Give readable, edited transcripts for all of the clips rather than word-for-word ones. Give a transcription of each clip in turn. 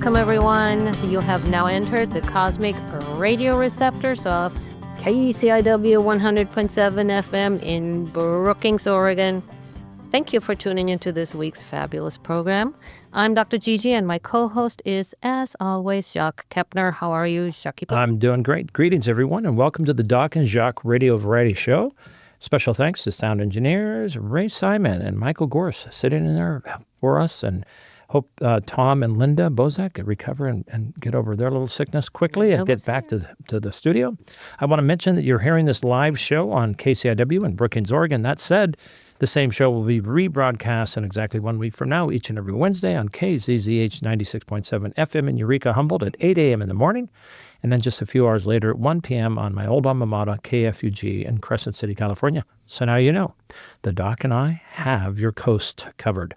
Welcome, everyone. You have now entered the cosmic radio receptors of KCIW 100.7 FM in Brookings, Oregon. Thank you for tuning into this week's fabulous program. I'm Dr. GiGi, and my co-host is, as always, Jacques Kepner. How are you, Jacques? I'm doing great. Greetings, everyone, and welcome to the Doc and Jacques Radio Variety Show. Special thanks to sound engineers Ray Simon and Michael Gorse sitting in there for us, and hope Tom and Linda Bozak recover and get over their little sickness quickly and get back to the studio. I want to mention that you're hearing this live show on KCIW in Brookings, Oregon. That said, the same show will be rebroadcast in exactly 1 week from now, each and every Wednesday on KZZH 96.7 FM in Eureka, Humboldt at 8 a.m. in the morning, and then just a few hours later at 1 p.m. on my old alma mater, KFUG, in Crescent City, California. So now you know, the Doc and I have your coast covered.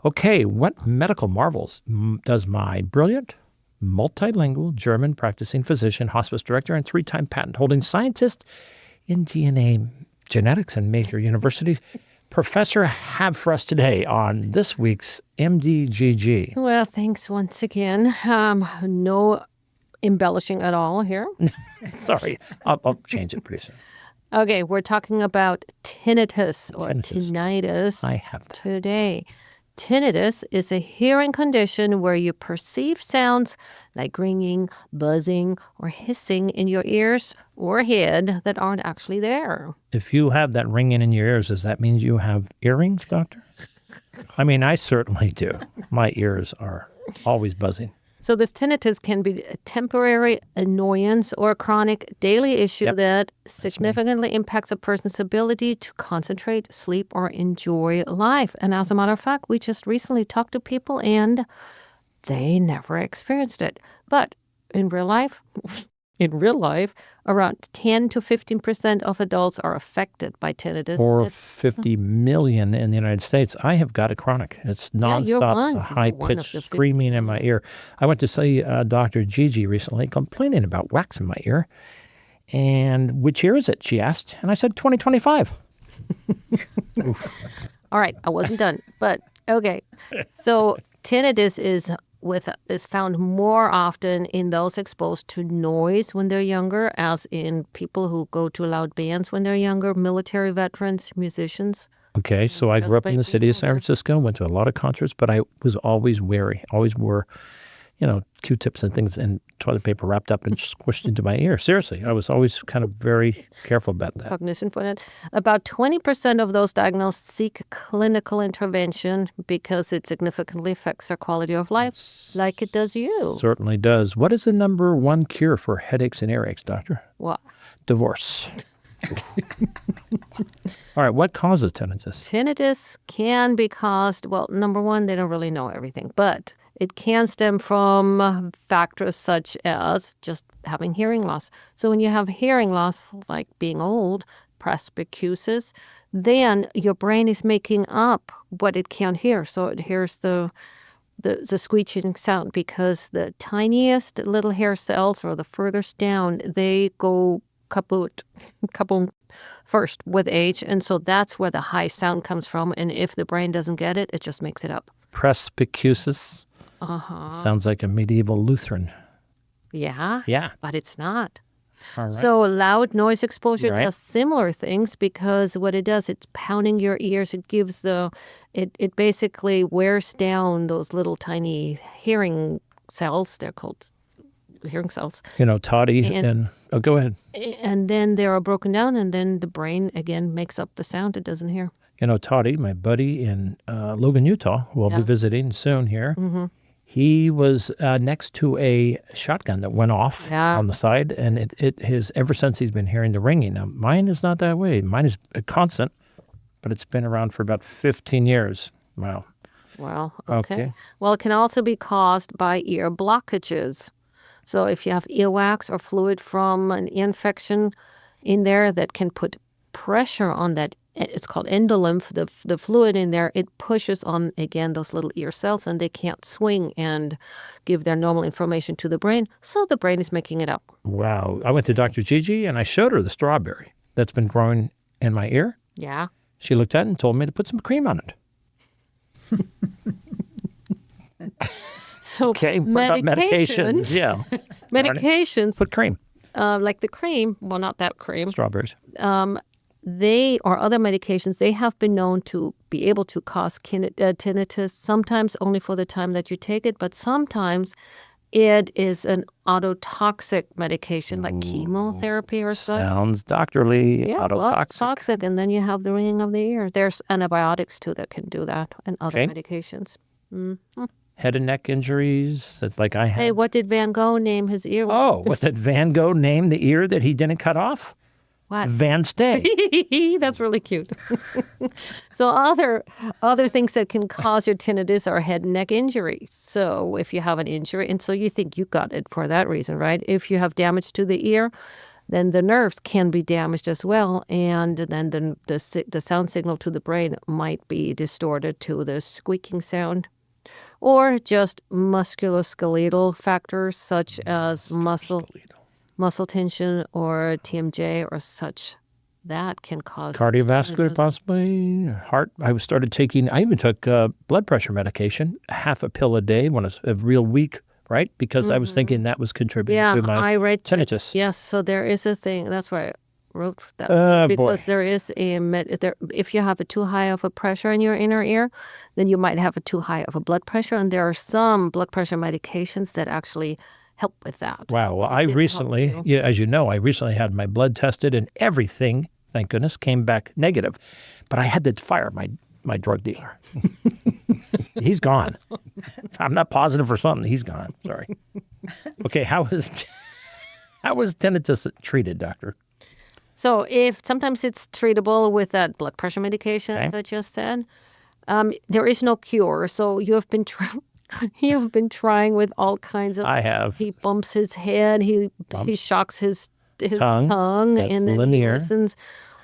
Okay, what medical marvels does my brilliant, multilingual, German practicing physician, hospice director, and 3-time patent-holding scientist in DNA genetics and Mayfair University professor have for us today on this week's MDGG? Well, thanks once again. No embellishing at all here. Sorry, I'll change it pretty soon. Okay, we're talking about tinnitus or tinnitus I have that. Today. Tinnitus is a hearing condition where you perceive sounds like ringing, buzzing, or hissing in your ears or head that aren't actually there. If you have that ringing in your ears, does that mean you have earrings, doctor? I mean, I certainly do. My ears are always buzzing. So this tinnitus can be a temporary annoyance or a chronic daily issue that significantly impacts a person's ability to concentrate, sleep, or enjoy life. And as a matter of fact, we just recently talked to people and they never experienced it. But in real life, around 10 to 15% of adults are affected by tinnitus. Or 50 million in the United States. I have got it chronic. It's nonstop, high-pitched screaming in my ear. I went to see Dr. GiGi recently complaining about wax in my ear. And which year is it, she asked. And I said 2025. All right, I wasn't done. But, okay. So tinnitus is found more often in those exposed to noise when they're younger, as in people who go to loud bands when they're younger, military veterans, musicians. Okay, so I grew up in the city of San Francisco, went to a lot of concerts, but I was always wary, always wore, Q-tips and things and toilet paper wrapped up and squished into my ear. Seriously, I was always kind of very careful about that. Cognition for that. About 20% of those diagnosed seek clinical intervention because it significantly affects their quality of life, like it does you. Certainly does. What is the number one cure for headaches and earaches, doctor? What? Divorce. All right, what causes tinnitus? Tinnitus can be caused, well, number one, they don't really know everything, but it can stem from factors such as just having hearing loss. So when you have hearing loss, like being old, presbycusis, then your brain is making up what it can't hear. So it hears the screeching sound because the tiniest little hair cells, or the furthest down, they go kaput, kaboom, first with age. And so that's where the high sound comes from. And if the brain doesn't get it, it just makes it up. Presbycusis? Sounds like a medieval Lutheran. Yeah? Yeah. But it's not. All right. So loud noise exposure does similar things because what it does, it's pounding your ears. It gives it basically wears down those little tiny hearing cells. They're called hearing cells. Toddy go ahead. And then they are broken down, and then the brain, again, makes up the sound it doesn't hear. Toddy, my buddy in Logan, Utah, who I'll be visiting soon here, he was next to a shotgun that went off on the side, and ever since he's been hearing the ringing. Now, mine is not that way. Mine is constant, but it's been around for about 15 years. Wow. Well, okay. Well, it can also be caused by ear blockages. So if you have earwax or fluid from an infection in there that can put pressure on that, it's called endolymph, the fluid in there, it pushes on, again, those little ear cells, and they can't swing and give their normal information to the brain, so the brain is making it up. Wow. I went to Dr. GiGi, and I showed her the strawberry that's been growing in my ear. Yeah. She looked at it and told me to put some cream on it. So Okay, what about medications? Yeah. medications, Put cream. like the cream, well, not that cream, Strawberries. they or other medications, they have been known to be able to cause tinnitus, sometimes only for the time that you take it, but sometimes it is an ototoxic medication like chemotherapy or such. Sounds doctorly. Yeah, well, it's Autotoxic. toxic, and then you have the ringing of the ear. There's antibiotics too that can do that, and other Okay. medications. Head and neck injuries. That's like I Hey, had. what did Van Gogh name his ear? Oh, what did Van Gogh name the ear that he didn't cut off? What? Van Stay. That's really cute. So other things that can cause your tinnitus are head and neck injuries. So if you have an injury, and so you think you got it for that reason, right? If you have damage to the ear, then the nerves can be damaged as well, and then the sound signal to the brain might be distorted to the squeaking sound. Or just musculoskeletal factors such as muscle tension or TMJ or such. That can cause Cardiovascular, tinnitus. possibly. Heart. I started taking, I even took blood pressure medication, half a pill a day when I was real weak, right? Because I was thinking that was contributing Yeah, to my I read tinnitus. Yes, so there is a thing. That's why I wrote that Boy. because there is if you have a too high of a pressure in your inner ear, then you might have a too high of a blood pressure, and there are some blood pressure medications that actually help with that. Wow. Well, I did help recently, you. yeah, as you know, I recently had my blood tested and everything, thank goodness, came back negative. But I had to fire my drug dealer. He's gone. I'm not positive for something. He's gone. Sorry. Okay. How is tinnitus treated, doctor? So if sometimes it's treatable with that blood pressure medication Okay. that I just said, there is no cure. So you have been you have been trying with all kinds of. I have. He bumps his head. He shocks his tongue, That's and then he linear. listens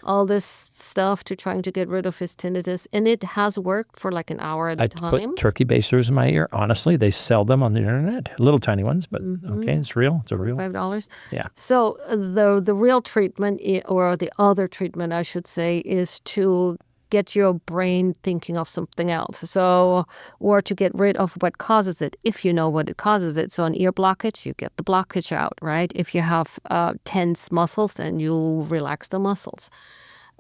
all this stuff to trying to get rid of his tinnitus, and it has worked for like an hour at a I time. put turkey basters in my ear. Honestly, they sell them on the internet. Little tiny ones, but okay, it's real. It's a real. $5. Yeah. So the real treatment, or the other treatment, I should say, is to get your brain thinking of something else. So, or to get rid of what causes it, if you know what it causes it. So an ear blockage, you get the blockage out, right? If you have tense muscles, then you relax the muscles.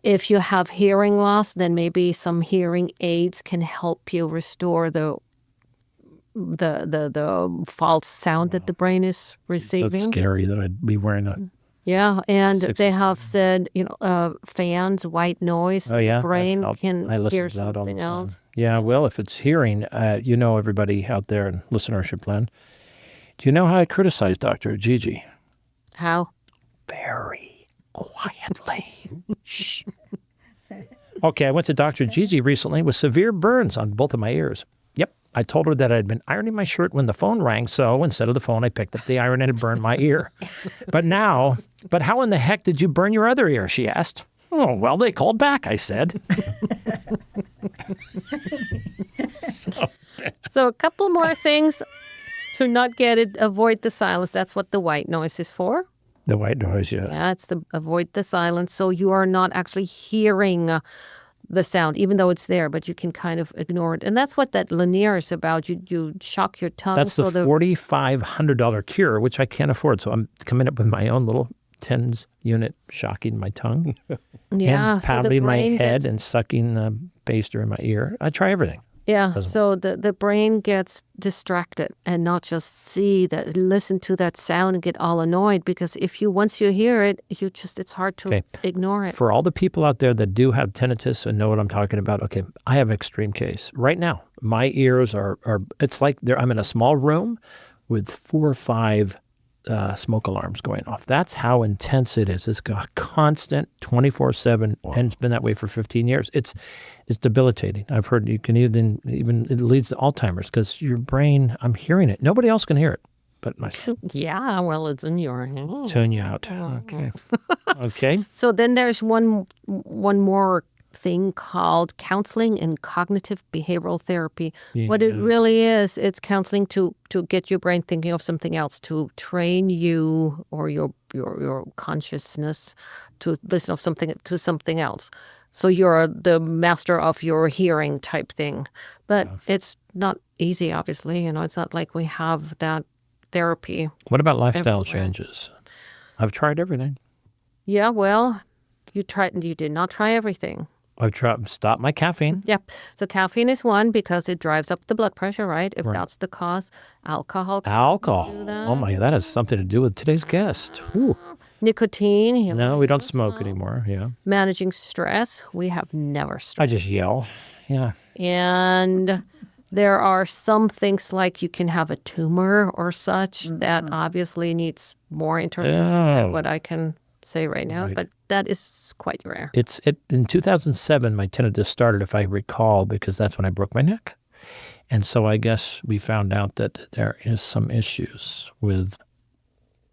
If you have hearing loss, then maybe some hearing aids can help you restore the false sound that the brain is That's receiving. scary that I'd be wearing a. Yeah, and Six they or have said, fans, white noise, Oh yeah, the brain I can listen hear to that all the something time. else. Yeah, well, if it's hearing, everybody out there in listenership land, do you know how I criticize Dr. GiGi? How? Very quietly. Shh. Okay, I went to Dr. GiGi recently with severe burns on both of my ears. Yep, I told her that I'd been ironing my shirt when the phone rang, so instead of the phone, I picked up the iron and it burned my ear. But how in the heck did you burn your other ear, she asked. Oh, well, they called back, I said. So a couple more things to not get it, avoid the silence. That's what the white noise is for. The white noise, yes. Yeah, it's to avoid the silence. So you are not actually hearing the sound, even though it's there, but you can kind of ignore it. And that's what that linear is about. You shock your tongue. That's so the $4,500 cure, which I can't afford. So I'm coming up with my own little tens unit shocking my tongue yeah, and so the pounding my brain head gets- and sucking the baster in my ear. I try everything. Yeah, so the brain gets distracted and not just listen to that sound and get all annoyed, because once you hear it, it's hard to Okay. ignore it. For all the people out there that do have tinnitus and know what I'm talking about, okay, I have an extreme case. Right now, my ears are it's like I'm in a small room with 4 or 5 smoke alarms going off. That's how intense it is. It's a constant 24/7, and it's been that way for 15 years. It's debilitating. I've heard you can even it leads to Alzheimer's because your brain, I'm hearing it. Nobody else can hear it but myself. Yeah, well, it's in your head. Tune you out. Okay. Okay. So then there's one more thing called counseling and cognitive behavioral therapy. What it really is, it's counseling to get your brain thinking of something else, to train you or your your consciousness to listen to something else. So you're the master of your hearing type thing. But it's not easy, obviously. It's not like we have that therapy. What about lifestyle everywhere. changes? I've tried everything. Yeah, well, you did not try everything. I've tried stop my caffeine. Yep. So caffeine is one because it drives up the blood pressure, right? If Right. that's the cause. Alcohol. Alcohol. do that. Oh my, that has something to do with today's guest. Ooh. Nicotine. No, we don't smoke anymore. Yeah. Managing stress. We have never stressed. I just yell. Yeah. And there are some things like you can have a tumor or such that obviously needs more intervention than what I can say right now. Right. But that is quite rare. In 2007, my tinnitus started, if I recall, because that's when I broke my neck. And so I guess we found out that there is some issues with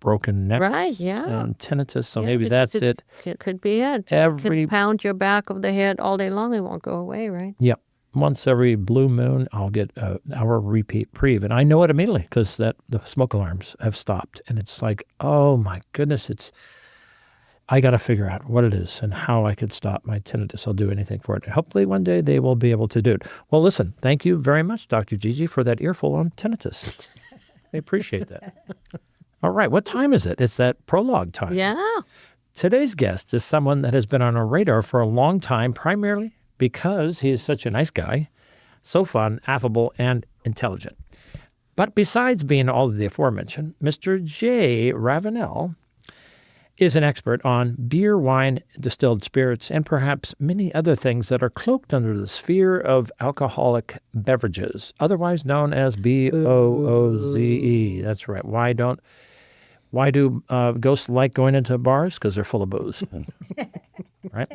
broken neck Right, yeah. and tinnitus. So Yeah, maybe because that's it. It could be it. Every Could pound your back of the head all day long. It won't go away, right? Yep. Once every blue moon, I'll get an hour reprieve. And I know it immediately because the smoke alarms have stopped. And it's like, oh my goodness, I got to figure out what it is and how I could stop my tinnitus. I'll do anything for it. Hopefully one day they will be able to do it. Well, listen, thank you very much, Dr. GiGi, for that earful on tinnitus. I appreciate that. All right. What time is it? It's that prologue time. Yeah. Today's guest is someone that has been on our radar for a long time, primarily because he is such a nice guy, so fun, affable, and intelligent. But besides being all of the aforementioned, Mr. Jay Ravenel is an expert on beer, wine, distilled spirits, and perhaps many other things that are cloaked under the sphere of alcoholic beverages, otherwise known as BOOZE. That's right. Why do ghosts like going into bars? Because they're full of booze. Right?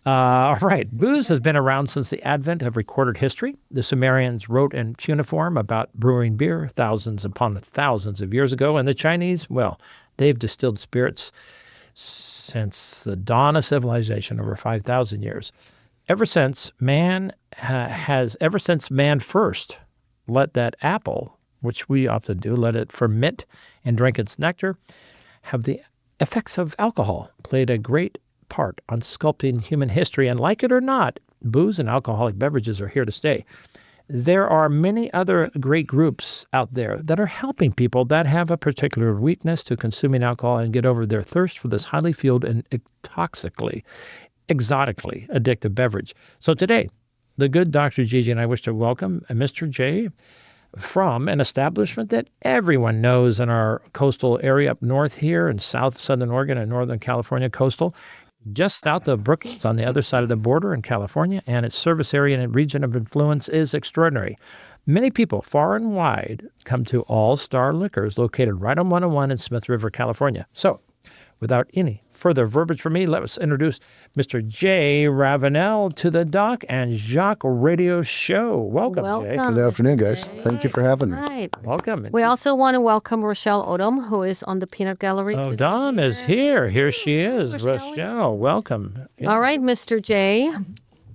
All right. Booze has been around since the advent of recorded history. The Sumerians wrote in cuneiform about brewing beer thousands upon thousands of years ago. And the Chinese, well, they've distilled spirits since the dawn of civilization, over 5,000 years. Ever since man first let that apple, which we often do, let it ferment and drink its nectar, have the effects of alcohol played a great part on sculpting human history. And like it or not, booze and alcoholic beverages are here to stay. There are many other great groups out there that are helping people that have a particular weakness to consuming alcohol and get over their thirst for this highly fueled and exotically addictive beverage. So today, the good Dr. GiGi and I wish to welcome Mr. Jay from an establishment that everyone knows in our coastal area up north here in southern Oregon and northern California coastal, just south of Brookings on the other side of the border in California, and its service area and region of influence is extraordinary. Many people far and wide come to All Star Liquors, located right on 101 in Smith River, California. So, without any further verbiage from me, let's introduce Mr. Jay Ravenel to the Doc and Jacques radio show. Welcome, Jay. Good afternoon, guys. Thank you for having me. Right. Welcome. We also want to welcome Rochelle Odom, who is on the Peanut Gallery. Oh, today. Dawn is here. Here she is. Rochelle. Rochelle, welcome. Yeah. All right, Mr. Jay.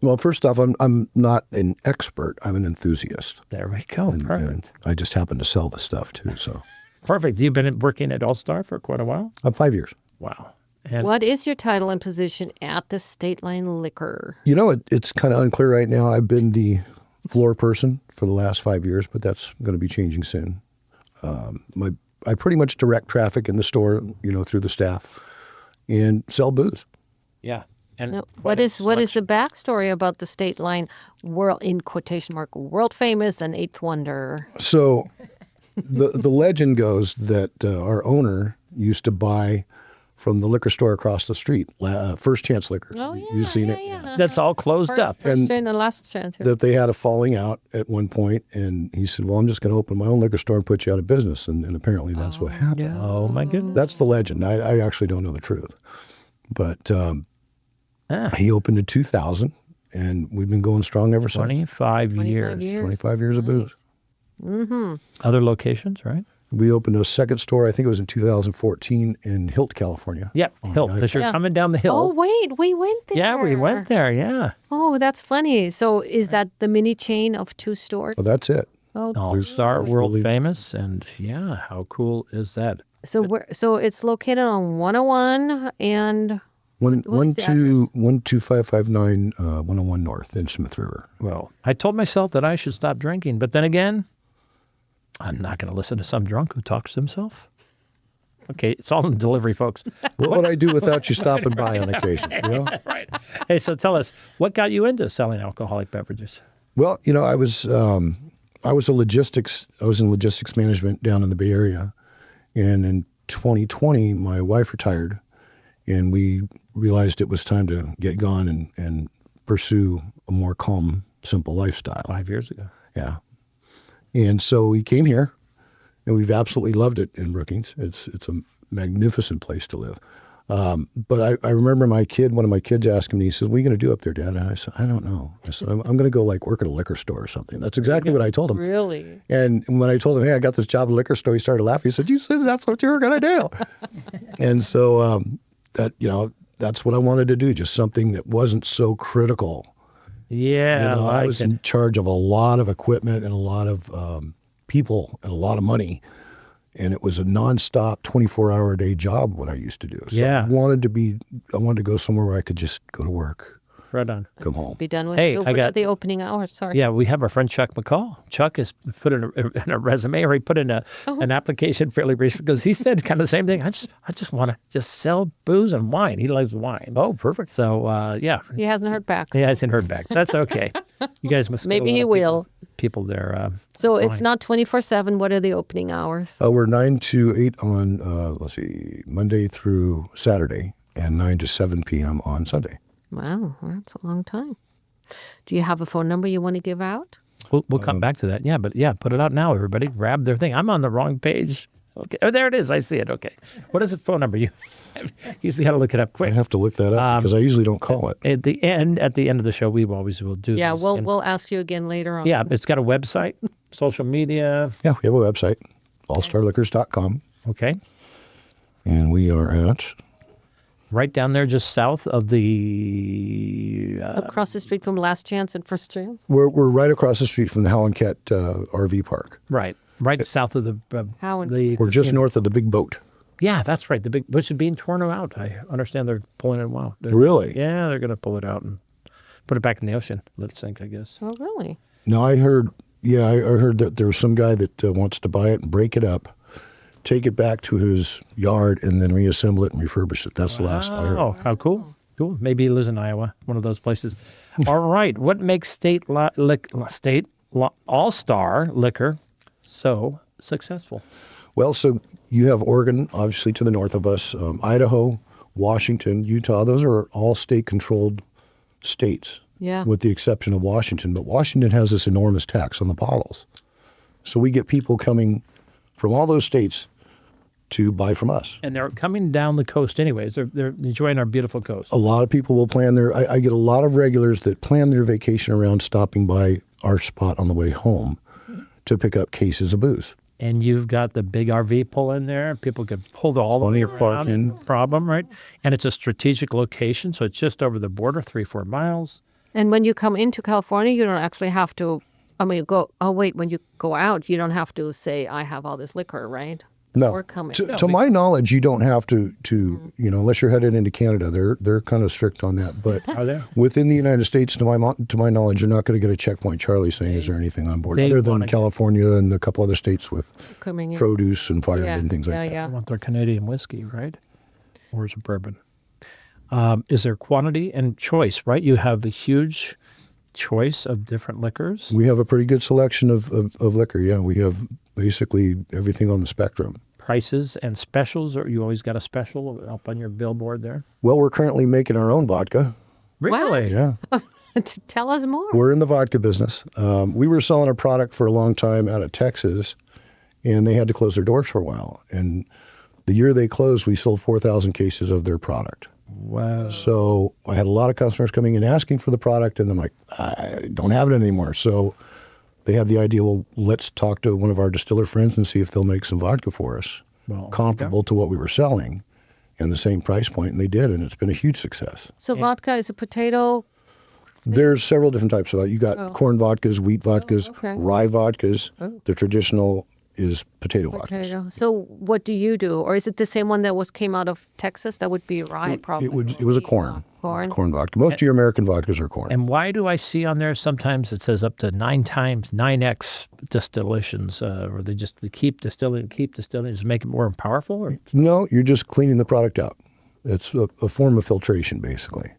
Well, first off, I'm not an expert. I'm an enthusiast. There we go. Perfect. And I just happen to sell the stuff too. So Perfect. You've been working at All Star for quite a while? I'm 5 years. Wow. And What is your title and position at the State Line Liquor? You know, it's kind of unclear right now. I've been the floor person for the last 5 years, but that's going to be changing soon. I pretty much direct traffic in the store, through the staff, and sell booze. yeah. And No, quite what a is the selection. backstory about the State Line world in quotation mark world famous and eighth wonder? So the legend goes that our owner used to buy from the liquor store across the street, First Chance Liquors. Oh yeah, You've seen yeah, it? yeah. That's all closed up. First and the last chance. That they had a falling out at one point, and he said, well, I'm just going to open my own liquor store and put you out of business. And apparently that's what happened. Oh, my goodness. That's the legend. I actually don't know the truth. But he opened in 2000, and we've been going strong ever since. 25 years. 25 years of booze. Other locations, right? We opened a second store, I think it was in 2014, in Hilt, California. Yep. Hill. Because you're coming down the hill. Oh wait, we went there. Yeah, we went there. Yeah. Oh, that's funny. So is that the mini chain of 2 stores? Well, that's it. Oh, All Star, world really- famous. And yeah, how cool is that? So it's located on 101 and One what is the 12559 101 North in Smith River. Well, I told myself that I should stop drinking, but then again, I'm not going to listen to some drunk who talks to himself. Okay, it's all in delivery, folks. What would I do without you stopping by on occasion? You know? Right. Hey, so tell us, what got you into selling alcoholic beverages? Well, I was in logistics management down in the Bay Area, and in 2020, my wife retired, and we realized it was time to get gone and pursue a more calm, simple lifestyle. 5 years ago. Yeah. And so we came here, and we've absolutely loved it in Brookings. It's a magnificent place to live. But I remember one of my kids asking me, he says, "What are you going to do up there, Dad?" And I said, "I don't know." I said, I'm going to go work at a liquor store or something. That's exactly what I told him. Really? And when I told him, "Hey, I got this job at a liquor store," he started laughing. He said, "You said that's what you were going to do." And so that's what I wanted to do, just something that wasn't so critical. Yeah. I was in charge of a lot of equipment and a lot of people and a lot of money. And it was a nonstop 24-hour-a-day job, what I used to do. So Yeah. I wanted to go somewhere where I could just go to work, Right on. come home. Be done with Hey, I got- the opening hours. Sorry. Yeah, we have our friend Chuck McCall. Chuck has put in a resume, or he put in an application fairly recently, because he said kind of the same thing. I just want to just sell booze and wine. He loves wine. Oh, perfect. So, yeah. He hasn't heard back. He hasn't heard back. That's okay. You guys must know a Maybe lot he of will. people there. So it's not 24/7. What are the opening hours? We're 9 to 8 on, Monday through Saturday, and 9 to 7 p.m. on Sunday. Wow, that's a long time. Do you have a phone number you want to give out? We'll come back to that. Yeah, but put it out now, everybody. Grab their thing. I'm on the wrong page. Okay. Oh, there it is. I see it. Okay. What is the phone number? You usually got to look it up I quick. have to look that up because I usually don't call it. At the end of the show, we always will do Yeah, this. we'll And- we'll ask you again later on. Yeah, it's got a website, social media. Yeah, we have a website, allstarliquors.com, Okay. and we are at Right down there, just south of the. Across the street from Last Chance and First Chance. we're right across the street from the Howland RV Park. Right south of the. How in- the We're just north of the big boat. Yeah, that's right. The big bush is being torn out. I understand they're pulling it out. Really? Yeah, they're going to pull it out and put it back in the ocean. Let it sink, I guess. Oh, really? No, I heard that there was some guy that wants to buy it and break it up, take it back to his yard, and then reassemble it and refurbish it. That's the last I heard. Oh, how cool. Cool. Maybe he lives in Iowa, one of those places. All right. What makes All-Star Liquor so successful? Well, so you have Oregon, obviously, to the north of us, Idaho, Washington, Utah. Those are all state-controlled states, Yeah. with the exception of Washington. But Washington has this enormous tax on the bottles. So we get people coming from all those states to buy from us. And they're coming down the coast anyways. They're enjoying our beautiful coast. A lot of people will plan I get a lot of regulars that plan their vacation around stopping by our spot on the way home to pick up cases of booze. And you've got the big RV pull in there. People could pull all the Plenty way of parking. around. Problem, right? And it's a strategic location, so it's just over the border, 3-4 miles. And when you come into California, you don't actually have to. When you go out, you don't have to say, "I have all this liquor," right? No, Or coming. to my knowledge, you don't have to unless you're headed into Canada. They're kind of strict on that. But Are there? within the United States, to my knowledge, you're not going to get a checkpoint Charlie saying, "Is there anything on board?" they Other than wanna get- California and a couple other states with Coming in. produce and fire Yeah, and things like yeah, that. yeah. I want their Canadian whiskey, right? Or is it bourbon? Is there quantity and choice, right? You have the huge choice of different liquors. We have a pretty good selection of liquor. Yeah, we have basically everything on the spectrum. Prices and specials, or you always got a special up on your billboard there? Well, we're currently making our own vodka. Really? Yeah. Tell us more. We're in the vodka business. We were selling a product for a long time out of Texas, and they had to close their doors for a while. And the year they closed, we sold 4,000 cases of their product. Wow. So I had a lot of customers coming in asking for the product, and I'm like, I don't have it anymore. So they had the idea, well, let's talk to one of our distiller friends and see if they'll make some vodka for us, Well, comparable to what we were selling, and the same price point, and they did, and it's been a huge success. So vodka is a potato. There's several different types of that. You got corn vodkas, wheat vodkas, okay. rye vodkas, the traditional is potato vodkas. Potato. So what do you do? Or is it the same one that came out of Texas? That would be rye, probably. It was a corn. Corn. Corn vodka. Most of your American vodkas are corn. And why do I see on there sometimes it says up to 9x distillations, or they keep distilling, to make it more powerful? Or? No, you're just cleaning the product out. It's a form of filtration, basically.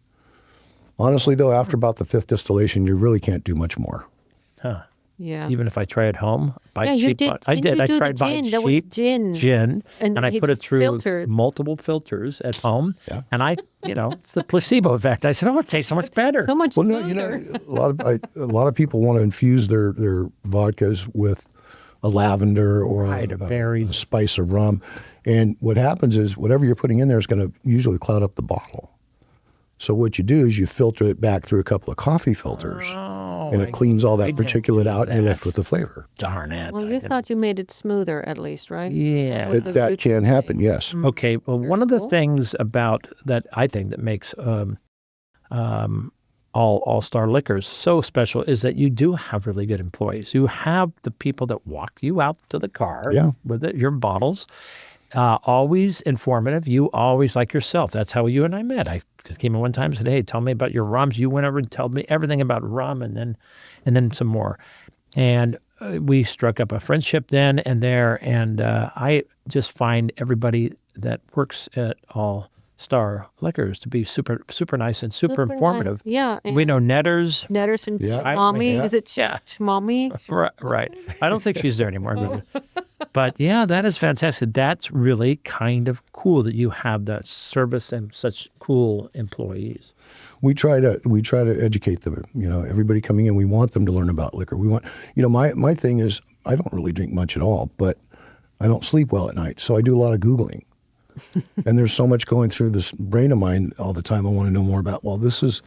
Honestly, though, after about the 5th distillation, you really can't do much more. Huh. Yeah. Even if I try at home, buy Yeah, you cheap. did. I Didn't did. you I do the tried buying gin? That was cheap gin. and I he put it just through filtered. multiple filters at home. Yeah. And it's the placebo effect. I said, oh, it tastes so much better. So much Well, no, smoother. a lot of people want to infuse their vodkas with a lavender or a spice of rum, and what happens is whatever you're putting in there is going to usually cloud up the bottle. So what you do is you filter it back through a couple of coffee filters, and it cleans all that particulate out, and you're left with the flavor. Darn it. Well, you thought you made it smoother at least, right? Yeah. was the That future can happen, thing. yes. Okay. Well, one of the cool. things about that I think that makes all-star liquors so special is that you do have really good employees. You have the people that walk you out to the car with your bottles. Always informative. You always like yourself. That's how you and I met. I just came in one time and said, hey, tell me about your rums. You went over and told me everything about rum and then some more. And we struck up a friendship then and there. And I just find everybody that works at All Star Liquors to be super, super nice and super informative. Nice. Yeah. We know Netters. Netters and Yeah. Schmommy. Yeah. Is it Yeah. Schmommy? Right. I don't think she's there anymore. But yeah, that is fantastic. That's really kind of cool that you have that service and such cool employees. We try to educate them. Everybody coming in, we want them to learn about liquor. We want, my thing is I don't really drink much at all, but I don't sleep well at night, so I do a lot of Googling. And there's so much going through this brain of mine all the time. I want to know more about. Well, this is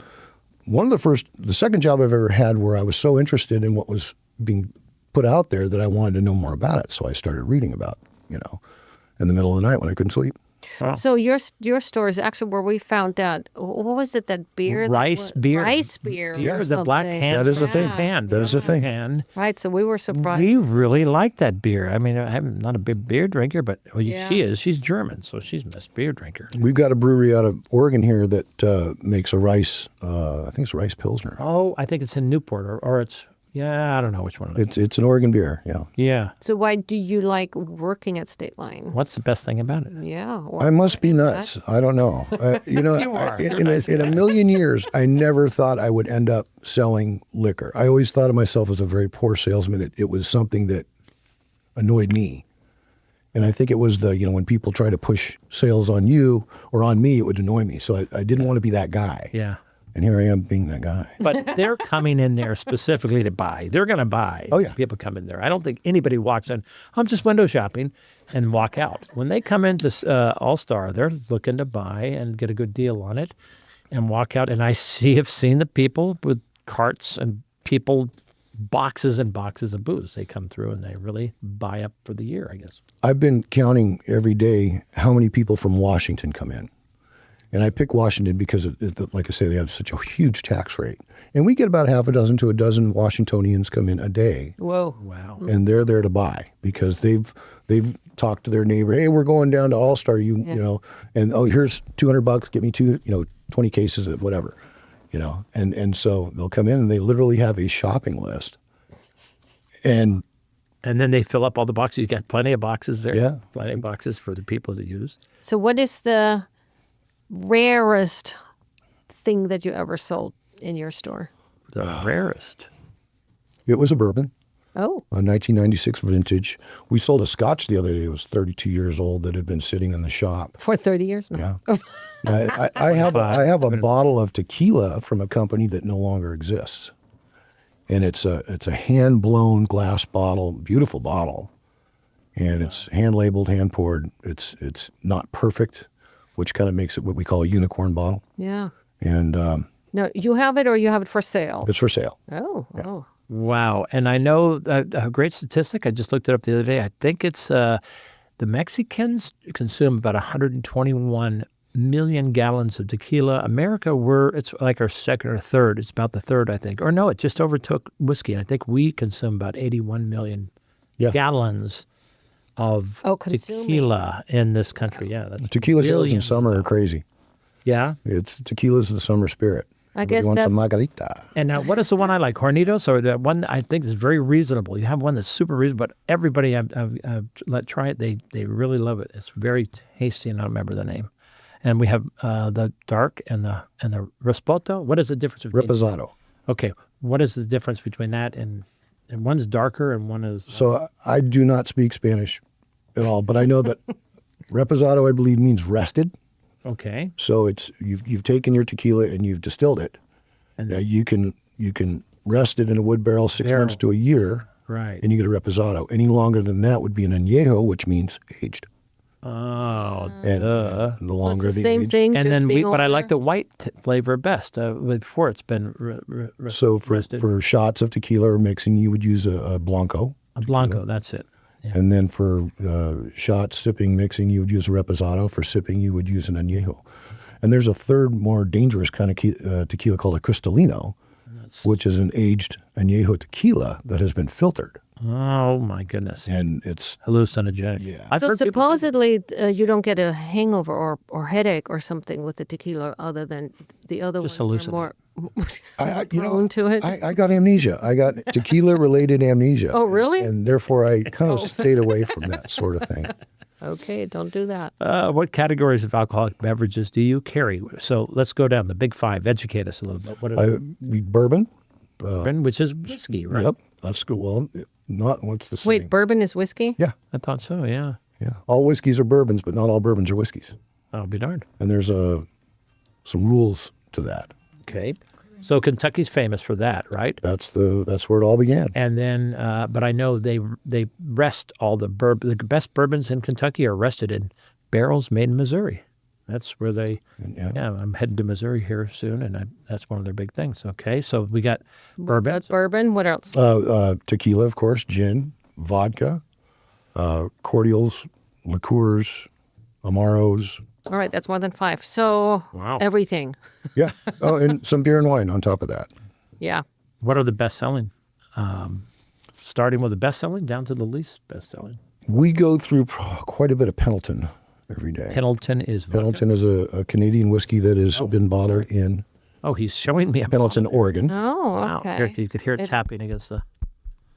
the second job I've ever had where I was so interested in what was being put out there that I wanted to know more about it. So I started reading about, in the middle of the night when I couldn't sleep. Wow. So your store is actually where we found that. What was it? That beer? Rice beer. Rice beer. Beer or is a black something. can. That is a thing. Pan. That is a thing. Pan. Right. So we were surprised. We really like that beer. I mean, I'm not a big beer drinker, but Yeah. she is. She's German, so she's a beer drinker. We've got a brewery out of Oregon here that makes a rice, I think it's a rice Pilsner. Oh, I think it's in Newport, or it's, I don't know which one it is. It's an Oregon beer, yeah. Yeah. So why do you like working at State Line? What's the best thing about it? Yeah. I must be nuts. I don't know. are. In a million years, I never thought I would end up selling liquor. I always thought of myself as a very poor salesman. It was something that annoyed me. And I think it was when people try to push sales on you or on me, it would annoy me. So I didn't want to be that guy. Yeah. And here I am being that guy. But they're coming in there specifically to buy. They're going to buy. Oh, yeah. People come in there. I don't think anybody walks in, I'm just window shopping, and walk out. When they come into All-Star, they're looking to buy and get a good deal on it and walk out. And I have seen the people with carts and boxes and boxes of booze. They come through and they really buy up for the year, I guess. I've been counting every day how many people from Washington come in. And I pick Washington because, like I say, they have such a huge tax rate. And we get about half a dozen to a dozen Washingtonians come in a day. Whoa. Wow. And they're there to buy because they've talked to their neighbor. Hey, we're going down to All Star. You know, and here's $200. Get me 20 cases of whatever, And so they'll come in and they literally have a shopping list. And then they fill up all the boxes. You got plenty of boxes there. Yeah. Plenty of boxes for the people to use. So what is the rarest thing that you ever sold in your store? The rarest. it was a bourbon. Oh. A 1996 vintage. We sold a Scotch the other day. It was 32 years old that had been sitting in the shop. For 30 years? No. Yeah. I have a bottle of tequila from a company that no longer exists. And it's a hand-blown glass bottle, beautiful bottle. And it's hand-labeled, hand-poured. It's not perfect, which kind of makes it what we call a unicorn bottle. Yeah. And No, you have it or you have it for sale? it's for sale. Oh, oh. Wow. And I know a great statistic. I just looked it up the other day. I think it's the Mexicans consume about 121 million gallons of tequila. America, it's like our second or third. It's about the third, I think. Or no, it just overtook whiskey. And I think we consume about 81 million Yeah. gallons of consuming. tequila in this country. Yeah, that's Tequila sales in billions. summer are crazy. Yeah. Tequila's the summer spirit. I Everybody guess wants a that's margarita. And now, what is the one I like? Hornitos, or the one I think is very reasonable? You have one that's super reasonable, but everybody I've let try it. They really love it. It's very tasty, and I don't remember the name. And we have the dark and the Rispoto. What is the difference between? Reposado. Okay, what is the difference between that and one's darker and one is? So I do not speak Spanish at all, but I know that reposado, I believe, means rested. Okay, So it's you've taken your tequila and you've distilled it. and You can rest it in a wood barrel 6 Barrel. months to a year, right. and you get a reposado. Any longer than that would be an añejo, which means aged. Oh, And the Well, longer it's the the same age. thing. and just then being but I older. like the white flavor best. Before it's been So rested. for shots of tequila or mixing, you would use a blanco. A Blanco. That's it. Yeah. And then for shots, sipping, mixing, you would use a reposado. For sipping, you would use an añejo. And there's a third, more dangerous kind of tequila called a cristalino, which is an aged añejo tequila that has been filtered. Oh my goodness. And it's, Hallucinogenic. Yeah. I've So heard people say- supposedly you don't get a hangover or headache or something with the tequila, other than the other Just ones are more prone to it. I got amnesia. I got tequila-related amnesia. Oh, really? And therefore, I kind of stayed away from that sort of thing. Okay, don't do that. What categories of alcoholic beverages do you carry? So let's go down the big five. Educate us a little bit. What are Bourbon. bourbon, which is whiskey, right? Yep, that's good. Well, not what's the same. Wait, bourbon is whiskey? Yeah, I thought so. Yeah. yeah. All whiskeys are bourbons, but not all bourbons are whiskeys. I'll be darned. And there's some rules to that. Okay. So Kentucky's famous for that, right? That's where it all began. And then, but I know they rest all the bourbon. The best bourbons in Kentucky are rested in barrels made in Missouri. That's where they. Yeah. Yeah, I'm heading to Missouri here soon, and that's one of their big things. Okay, so we got bourbon. That's bourbon. What else? Tequila, of course, gin, vodka, cordials, liqueurs, amaros. All right, that's more than 5. So Wow. everything. Yeah. Oh, and some beer and wine on top of that. Yeah. What are the best selling? Starting with the best selling down to the least best selling. We go through quite a bit of Pendleton every day. Pendleton is vodka. Pendleton is a Canadian whiskey that has been bottled in Oh, he's showing me a Pendleton, Oregon. Oh, Wow, okay. here, you could hear it tapping against the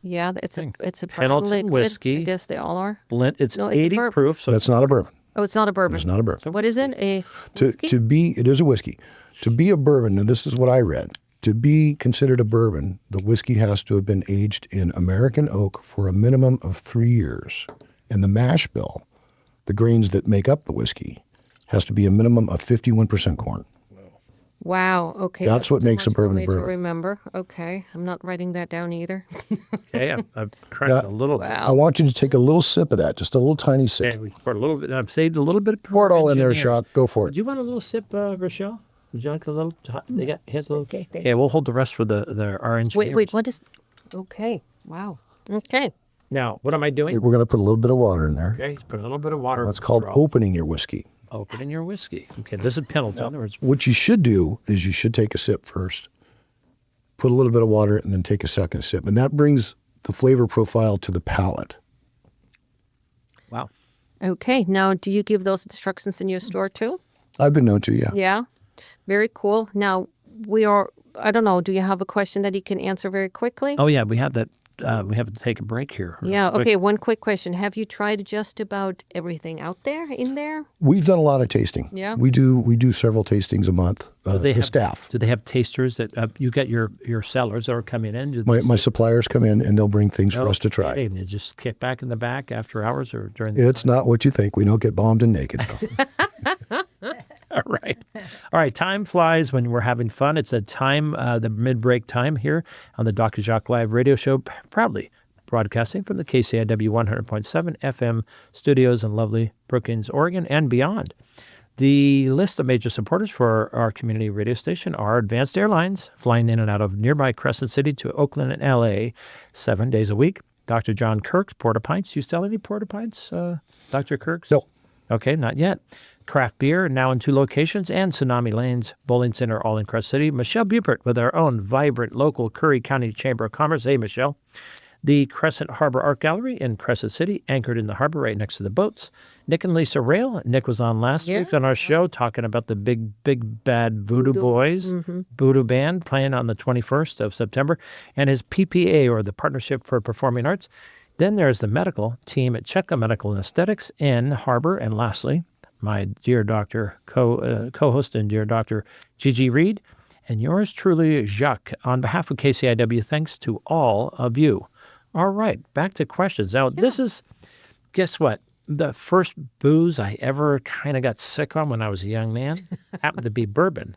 Yeah, thing. it's a brown Pendleton liquid. whiskey. I guess they all are. blend. It's No, it's a 80 bourbon. proof, so That's not a bourbon. Oh, it's not a bourbon. It's not a bourbon. What is it? A whiskey? It is a whiskey. To be a bourbon, and this is what I read, to be considered a bourbon, the whiskey has to have been aged in American oak for a minimum of 3 years. And the mash bill, the grains that make up the whiskey, has to be a minimum of 51% corn. Wow. Okay. That's what too makes a much for bourbon a me to bourbon. remember. Okay. I'm not writing that down either. okay. I've cracked a little. I want you to take a little sip of that, just a little tiny sip. Okay, we poured a little bit. I've saved a little bit. Pour it all in there, engineer. Jacques. Go for Do it. you want a little sip, Rochelle? Would you like a little? They got here's a little. Okay, we'll hold the rest for our engineers. Wait. What is? Okay. Wow. Okay. Now, what am I doing? We're going to put a little bit of water in there. Okay, put a little bit of water. That's called opening your whiskey. Opening your whiskey. Okay, this is Pendleton. What you should do is you should take a sip first, put a little bit of water, and then take a second sip. And that brings the flavor profile to the palate. Wow. Okay. Now, do you give those instructions in your store too? I've been known to, yeah. Yeah. Very cool. Now, I don't know, do you have a question that you can answer very quickly? Oh yeah, we have that. We have to take a break here. Yeah. Okay. One quick question. Have you tried just about everything out there in there? We've done a lot of tasting. Yeah. We do several tastings a month. The staff. Do they have tasters that you get your sellers that are coming in? Do My suppliers come in and they'll bring things for us to try. They just kick back in the back after hours or during the It's not what you think. We don't get bombed and naked. All right. All right. Time flies when we're having fun. It's a time, the mid-break time here on the Dr. Jacques Live radio show, proudly broadcasting from the KCIW 100.7 FM studios in lovely Brookings, Oregon, and beyond. The list of major supporters for our community radio station are Advanced Airlines, flying in and out of nearby Crescent City to Oakland and L.A. 7 days a week. Dr. John Kirk's Porta Pints. You sell any Porta Pints, Dr. Kirk's? No. Okay, not yet. Craft beer, now in 2 locations, and Tsunami Lanes Bowling Center, all in Crest City. Michelle Bupert with our own vibrant local Curry County Chamber of Commerce. Hey, Michelle. The Crescent Harbor Art Gallery in Crescent City, anchored in the harbor right next to the boats. Nick and Lisa Rail. Nick was on last week on our show talking about the big bad Voodoo Boys, Voodoo Band, playing on the 21st of September, and his PPA, or the Partnership for Performing Arts. Then there's the medical team at Chetka Medical and Aesthetics in Harbor. And lastly, my dear doctor, co-host and dear Dr. GiGi Reed, and yours truly, Jacques. On behalf of KCIW, thanks to all of you. All right, back to questions. Now, this is, guess what? The first booze I ever kind of got sick on when I was a young man happened to be bourbon.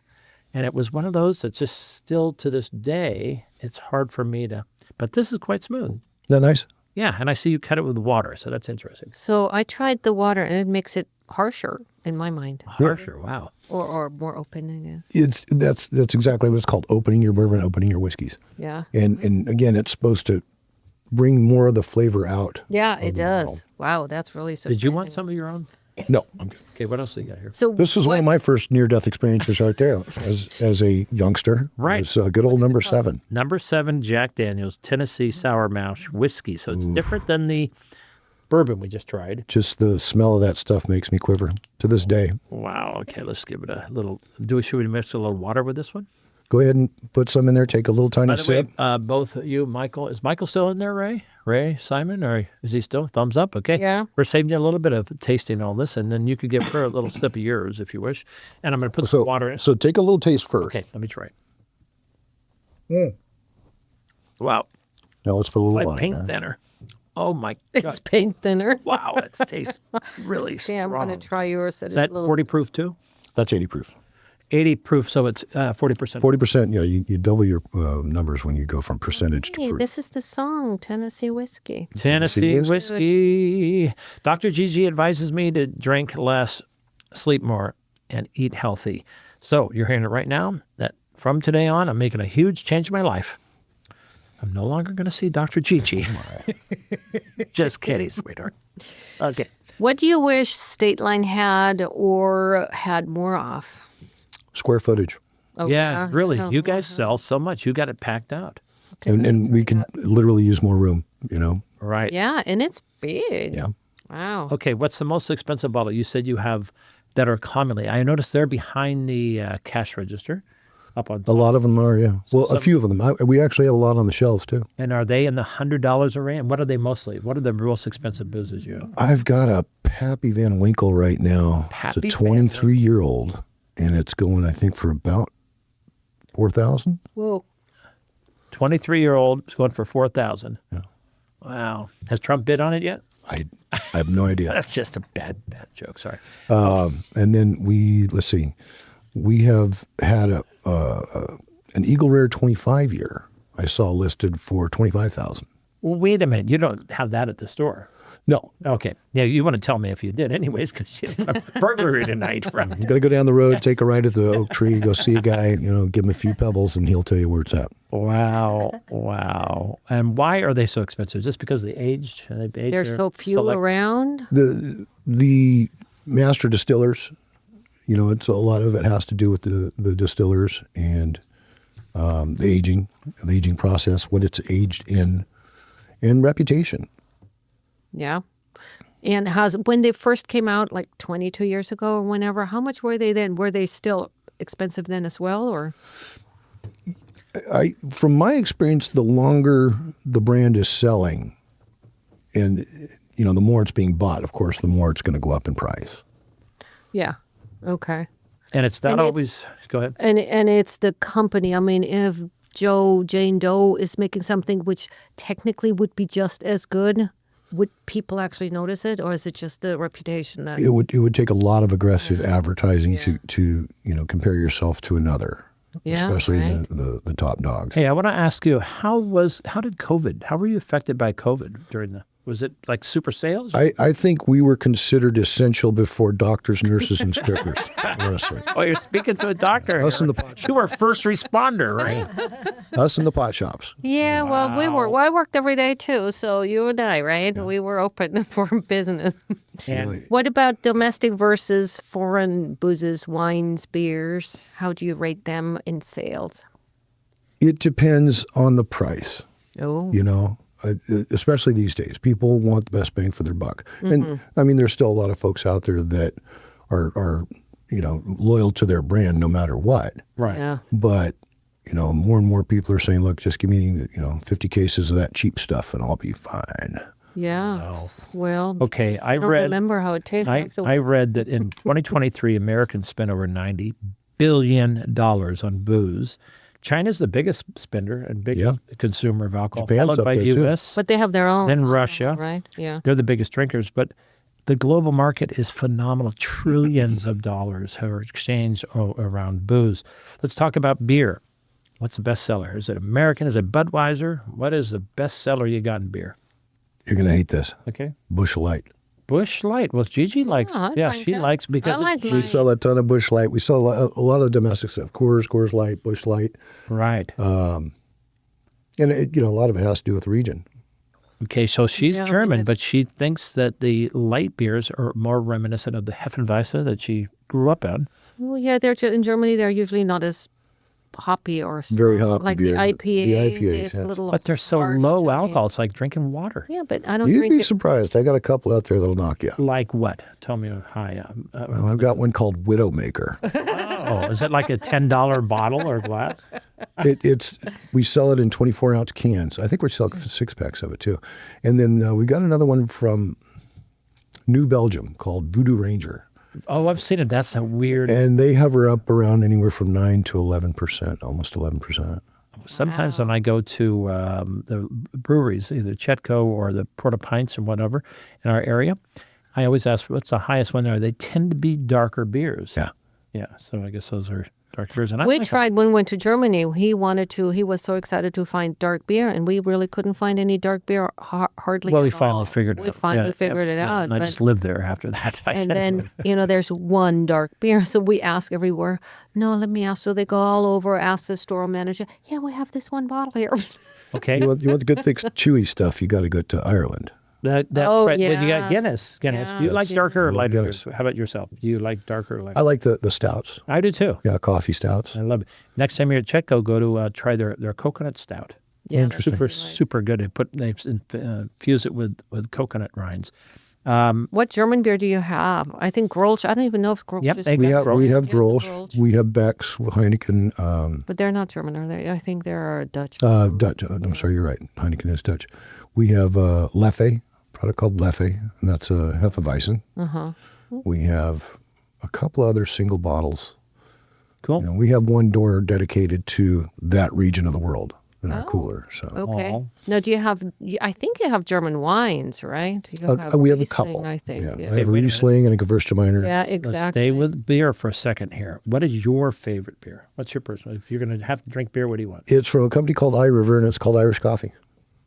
And it was one of those that just still to this day, it's hard for me to, but this is quite smooth. Is that nice? Yeah, and I see you cut it with water, so that's interesting. So I tried the water, and it makes it harsher in my mind. Harsher, wow. Or more open, I guess. That's exactly what it's called, opening your bourbon, opening your whiskeys. Yeah. And again, it's supposed to bring more of the flavor out. Yeah, it does. Wow, that's really surprising. Did you want some of your own? No, I'm good. Okay, what else do you got here? So This is one of my first near-death experiences right there as a youngster. Right. It's a good old number 7. Number 7, Jack Daniel's Tennessee Sour Mash Whiskey. So it's different than the bourbon we just tried. Just the smell of that stuff makes me quiver to this day. Wow. Okay, let's give it a little. Should we mix a little water with this one? Go ahead and put some in there. Take a little tiny By the sip. way, both you, Michael. Is Michael still in there, Ray? Ray, Simon, or is he still? Thumbs up. Okay. Yeah. We're saving you a little bit of tasting all this, and then you could give her a little sip of yours if you wish. And I'm going to put some water in. So take a little taste first. Okay, let me try it. Wow. Now let's put a little Like water. paint thinner. Oh my it's God. paint thinner. Wow, it tastes really Okay, I'm strong. going to try yours. Is that 40 proof too? That's 80 proof. 80 proof, so it's 40%. 40%, you double your numbers when you go from percentage to Hey, proof. this is the song, Tennessee Whiskey. Tennessee whiskey. whiskey. Dr. GiGi advises me to drink less, sleep more, and eat healthy. So you're hearing it right now that from today on, I'm making a huge change in my life. I'm no longer going to see Dr. GiGi. Just kidding, sweetheart. Okay. What do you wish State Line had or had more of? Square footage. Oh, Yeah, really. Oh, You guys sell so much. You got it packed out. And we can literally use more room, Right. Yeah, and it's big. Yeah. Wow. Okay, what's the most expensive bottle you said you have that are commonly? I noticed they're behind the cash register up on A top. lot of them are, yeah. Well, a few of them. We actually have a lot on the shelves, too. And are they in the $100 a range? What are they mostly? What are the most expensive boozes you have? I've got a Pappy Van Winkle right now. Pappy it's a Van 23-year-old, and it's going, I think, for about $4,000. Whoa. 23-year-old is going for $4,000. Yeah. Wow. Has Trump bid on it yet? I have no idea. That's just a bad joke. Sorry. And then let's see, we have had an Eagle Rare 25-year I saw listed for $25,000. Well, wait a minute. You don't have that at the store. No, Okay. Yeah, you want to tell me if you did anyways, because you have a burglary tonight. Right? you got to go down the road, take a ride at the oak tree, go see a guy, give him a few pebbles, and he'll tell you where it's at. Wow. Wow. And why are they so expensive? Just because they aged? There's so few around. The master distillers, it's a lot of it has to do with the distillers and the aging process, what it's aged in, and reputation. Yeah. And when they first came out, like 22 years ago or whenever, how much were they then? Were they still expensive then as well, or? From my experience, the longer the brand is selling, and the more it's being bought, of course, the more it's going to go up in price. Yeah. Okay. And it's not And always. Go ahead. And it's the company. I mean, if Jane Doe is making something which technically would be just as good, would people actually notice it, or is it just the reputation that? It would take a lot of aggressive advertising to compare yourself to another, especially right. the top dogs. Hey, I want to ask you, how did COVID? How were you affected by COVID during the? Was it like super sales? I think we were considered essential before doctors, nurses, and strippers. Honestly, Oh, you're speaking to a doctor. Us here. in the pot You were first responder, right? us in the pot shops. Yeah, well, we were. Well, I worked every day too, so you and I, right? We were open for business. And What about domestic versus foreign boozes, wines, beers? How do you rate them in sales? It depends on the price. Oh, especially these days, people want the best bang for their buck. And I mean, there's still a lot of folks out there that are loyal to their brand no matter what. Right. Yeah. But more and more people are saying, look, just give me 50 cases of that cheap stuff and I'll be fine. Yeah. Oh. Well, Okay, I don't read. remember how it tastes. I read that in 2023, Americans spent over $90 billion on booze. China's the biggest spender and biggest consumer of alcohol, Japan's followed up by there, too. U.S., But they have their own. then Russia. Right? Yeah. They're the biggest drinkers, but the global market is phenomenal. Trillions of dollars are exchanged around booze. Let's talk about beer. What's the best seller? Is it American? Is it Budweiser? What is the best seller you got in beer? You're going to hate this. Okay. Busch Light. Busch Light. Well, GiGi likes. I Yeah, like she that. likes because I like We light. sell a ton of Busch Light. We sell a lot of domestic stuff. Coors Light, Busch Light. right. And a lot of it has to do with region. Okay, so she's Yeah, German, because- but she thinks that the light beers are more reminiscent of the Hefeweizen that she grew up on. Well, yeah, in Germany. They're usually not as hoppy or Very hoppy like beer. the IPA. The IPAs, It's a yes. little. But they're so harsh low to me. alcohol, it's like drinking water. Yeah, but I don't You'd drink be it. surprised. I got a couple out there that'll knock you out. Like what? Tell me high. Well, I've got one called Widowmaker. Oh, is it like a $10 bottle or glass? We sell it in 24-ounce cans. I think we sell 6-packs of it too. And then we got another one from New Belgium called Voodoo Ranger. Oh, I've seen it. That's a weird. And they hover up around anywhere from 9 to 11%, almost 11%. Sometimes when I go to the breweries, either Chetco or the Porta Pints or whatever in our area, I always ask, what's the highest one there? They tend to be darker beers. Yeah. Yeah, so I guess those are dark beers. And I We like 'em. tried when we went to Germany. He was so excited to find dark beer, and we really couldn't find any dark beer hardly. Well, we at finally all. figured it out. We finally Yeah, figured it yeah, out. And I but- just lived there after that. I and said, then, there's one dark beer. So we ask everywhere, no, let me ask. So they go all over, ask the store manager, yeah, we have this one bottle here. okay. You want the good, thick, chewy stuff, you got to go to Ireland. But you got yes. Guinness. Yeah. Do you like darker or Yeah, lighter? Guinness. How about yourself? Do you like darker or lighter? I like the stouts. I do too. Yeah, coffee stouts. I love it. Next time you're at Chetco, go to try their coconut stout. Yeah, Interesting. Super good. They infuse it with coconut rinds. What German beer do you have? I think Grolsch. I don't even know if Grolsch Yep, is they We got have Yeah, Grolsch. Grolsch. We have Beck's, Heineken, But they're not German, are they? I think they're Dutch. Dutch. I'm sorry, you're right. Heineken is Dutch. We have Leffe, a product called Leffe, and that's a Hefeweizen. We have a couple other single bottles. Cool. We have one door dedicated to that region of the world in our cooler. So Okay. Aw. Now, do you have? I think you have German wines, right? You we have a Riesling, couple. I think. Yeah, Yeah, I yeah, have a wait a minute. Riesling and a Gewürztraminer. exactly. Stay with beer for a second here. What is your favorite beer? What's your personal? If you're going to have to drink beer, what do you want? It's from a company called iRiver, and it's called Irish Coffee.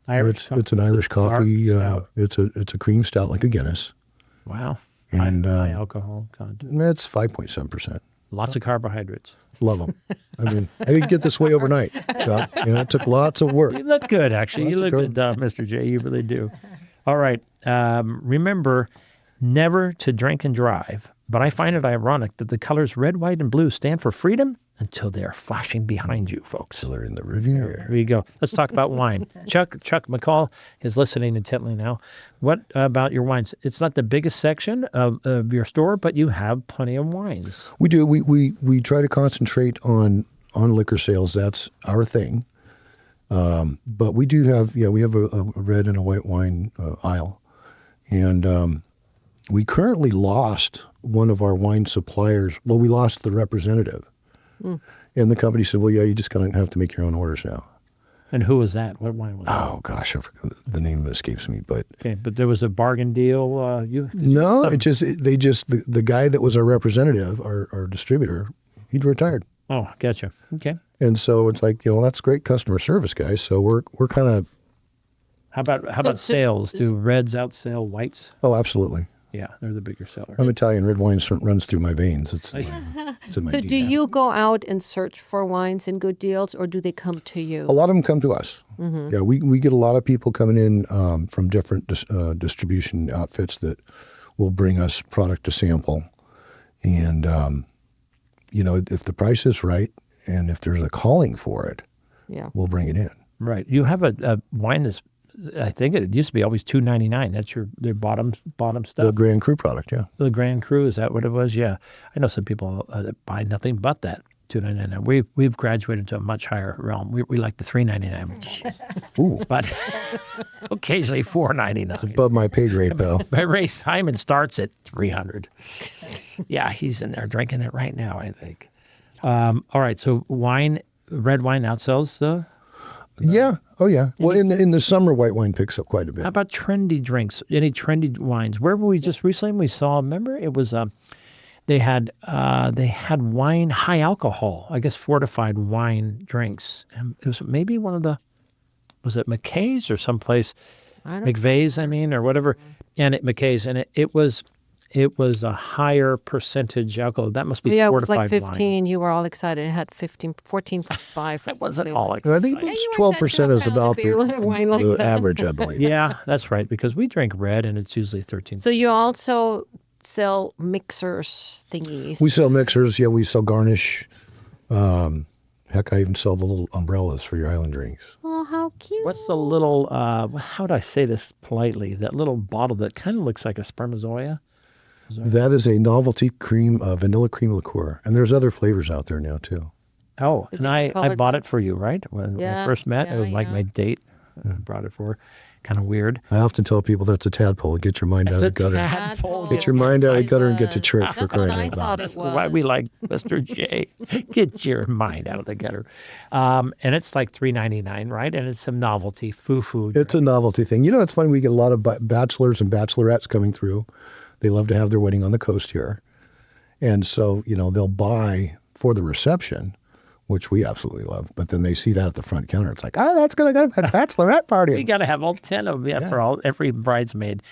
It's an Irish coffee. stout. It's a cream stout like a Guinness. Wow. And high alcohol content. it's 5.7%. Lots of carbohydrates. Love them. I mean, I didn't get this way overnight. Chuck. It took lots of work. You look good, actually. You Lots look of good, Mr. J. You really do. All right. Remember never to drink and drive. But I find it ironic that the colors red, white, and blue stand for freedom until they are flashing behind you, folks. They're in the Riviera. Here you go. Let's talk about wine. Chuck McCall is listening intently now. What about your wines? It's not the biggest section of your store, but you have plenty of wines. We do. We try to concentrate on liquor sales. That's our thing. But we do have we have a red and a white wine aisle, and we currently lost one of our wine suppliers. Well, we lost the representative, and the company said, "Well, yeah, you just gonna have to make your own orders now." And who was that? What wine was that? Oh gosh, I forgot, the name escapes me. But Okay, but there was a bargain deal. no, the guy that was our representative, our distributor, he'd retired. Oh, gotcha. Okay. And so it's like, that's great customer service, guys. So we're kind of, How about sales? Do reds outsell whites? oh, absolutely. Yeah, they're the bigger seller. I'm Italian. Red wine runs through my veins. It's in my So, DNA. do you go out and search for wines and good deals, or do they come to you? A lot of them come to us. Yeah, we get a lot of people coming in from different distribution outfits that will bring us product to sample. And, if the price is right and if there's a calling for it, Yeah. we'll bring it in. Right. You have a wine that's I think it used to be always $2.99. That's their bottom The stuff. Grand Cru product, yeah. The Grand Cru, is that what it was? Yeah. I know some people that buy nothing but that $2.99. We've graduated to a much higher realm. We like the $3.99. Ooh, But occasionally $4.99. above my pay grade, pal. But Ray Simon starts at $300. Yeah, he's in there drinking it right now, I think. All right, so red wine outsells the... Yeah. Oh, yeah. Well, in the summer, white wine picks up quite a How bit. about trendy drinks? Any trendy wines? Where were we just recently? We saw, remember, it was... They had wine, high alcohol, I guess fortified wine drinks. And it was maybe was it McKay's or someplace, McVeigh's, or whatever. And McKay's, and it was a higher percentage alcohol. That must be Yeah, it was like fortified 15. wine. You were all excited. It had 15, 14.5. That wasn't all I exciting. think Yeah, it's you 12% is went about to town to wine like the that. average, I believe. Yeah, that's right, because we drink red and it's usually 13. So you also sell mixers thingies. We sell mixers. Yeah, we sell garnish. Heck, I even sell the little umbrellas for your island drinks. Oh, how cute. What's the little, how do I say this politely, that little bottle that kind of looks like a spermazoia? That is a novelty vanilla cream liqueur. And there's other flavors out there now, too. Oh, and I colored bought it for you, right? When I first met, it was like my date. I brought it for her. Kind of weird. I often tell people that's a tadpole. Get your mind out of the gutter. Tadpole. Get your mind out of the gutter and get to church for That's crying what I out thought loud. it That's was. why we like Mr. J. Get your mind out of the gutter. And it's like $3.99, right? And it's some novelty, foo-foo. It's a novelty thing. You know, it's funny. We get a lot of bachelors and bachelorettes coming through. They love to have their wedding on the coast here. And so, they'll buy for the reception, which we absolutely love. But then they see that at the front counter. It's like, that's going to go to that bachelorette party. We got to have all 10 of them for every bridesmaid.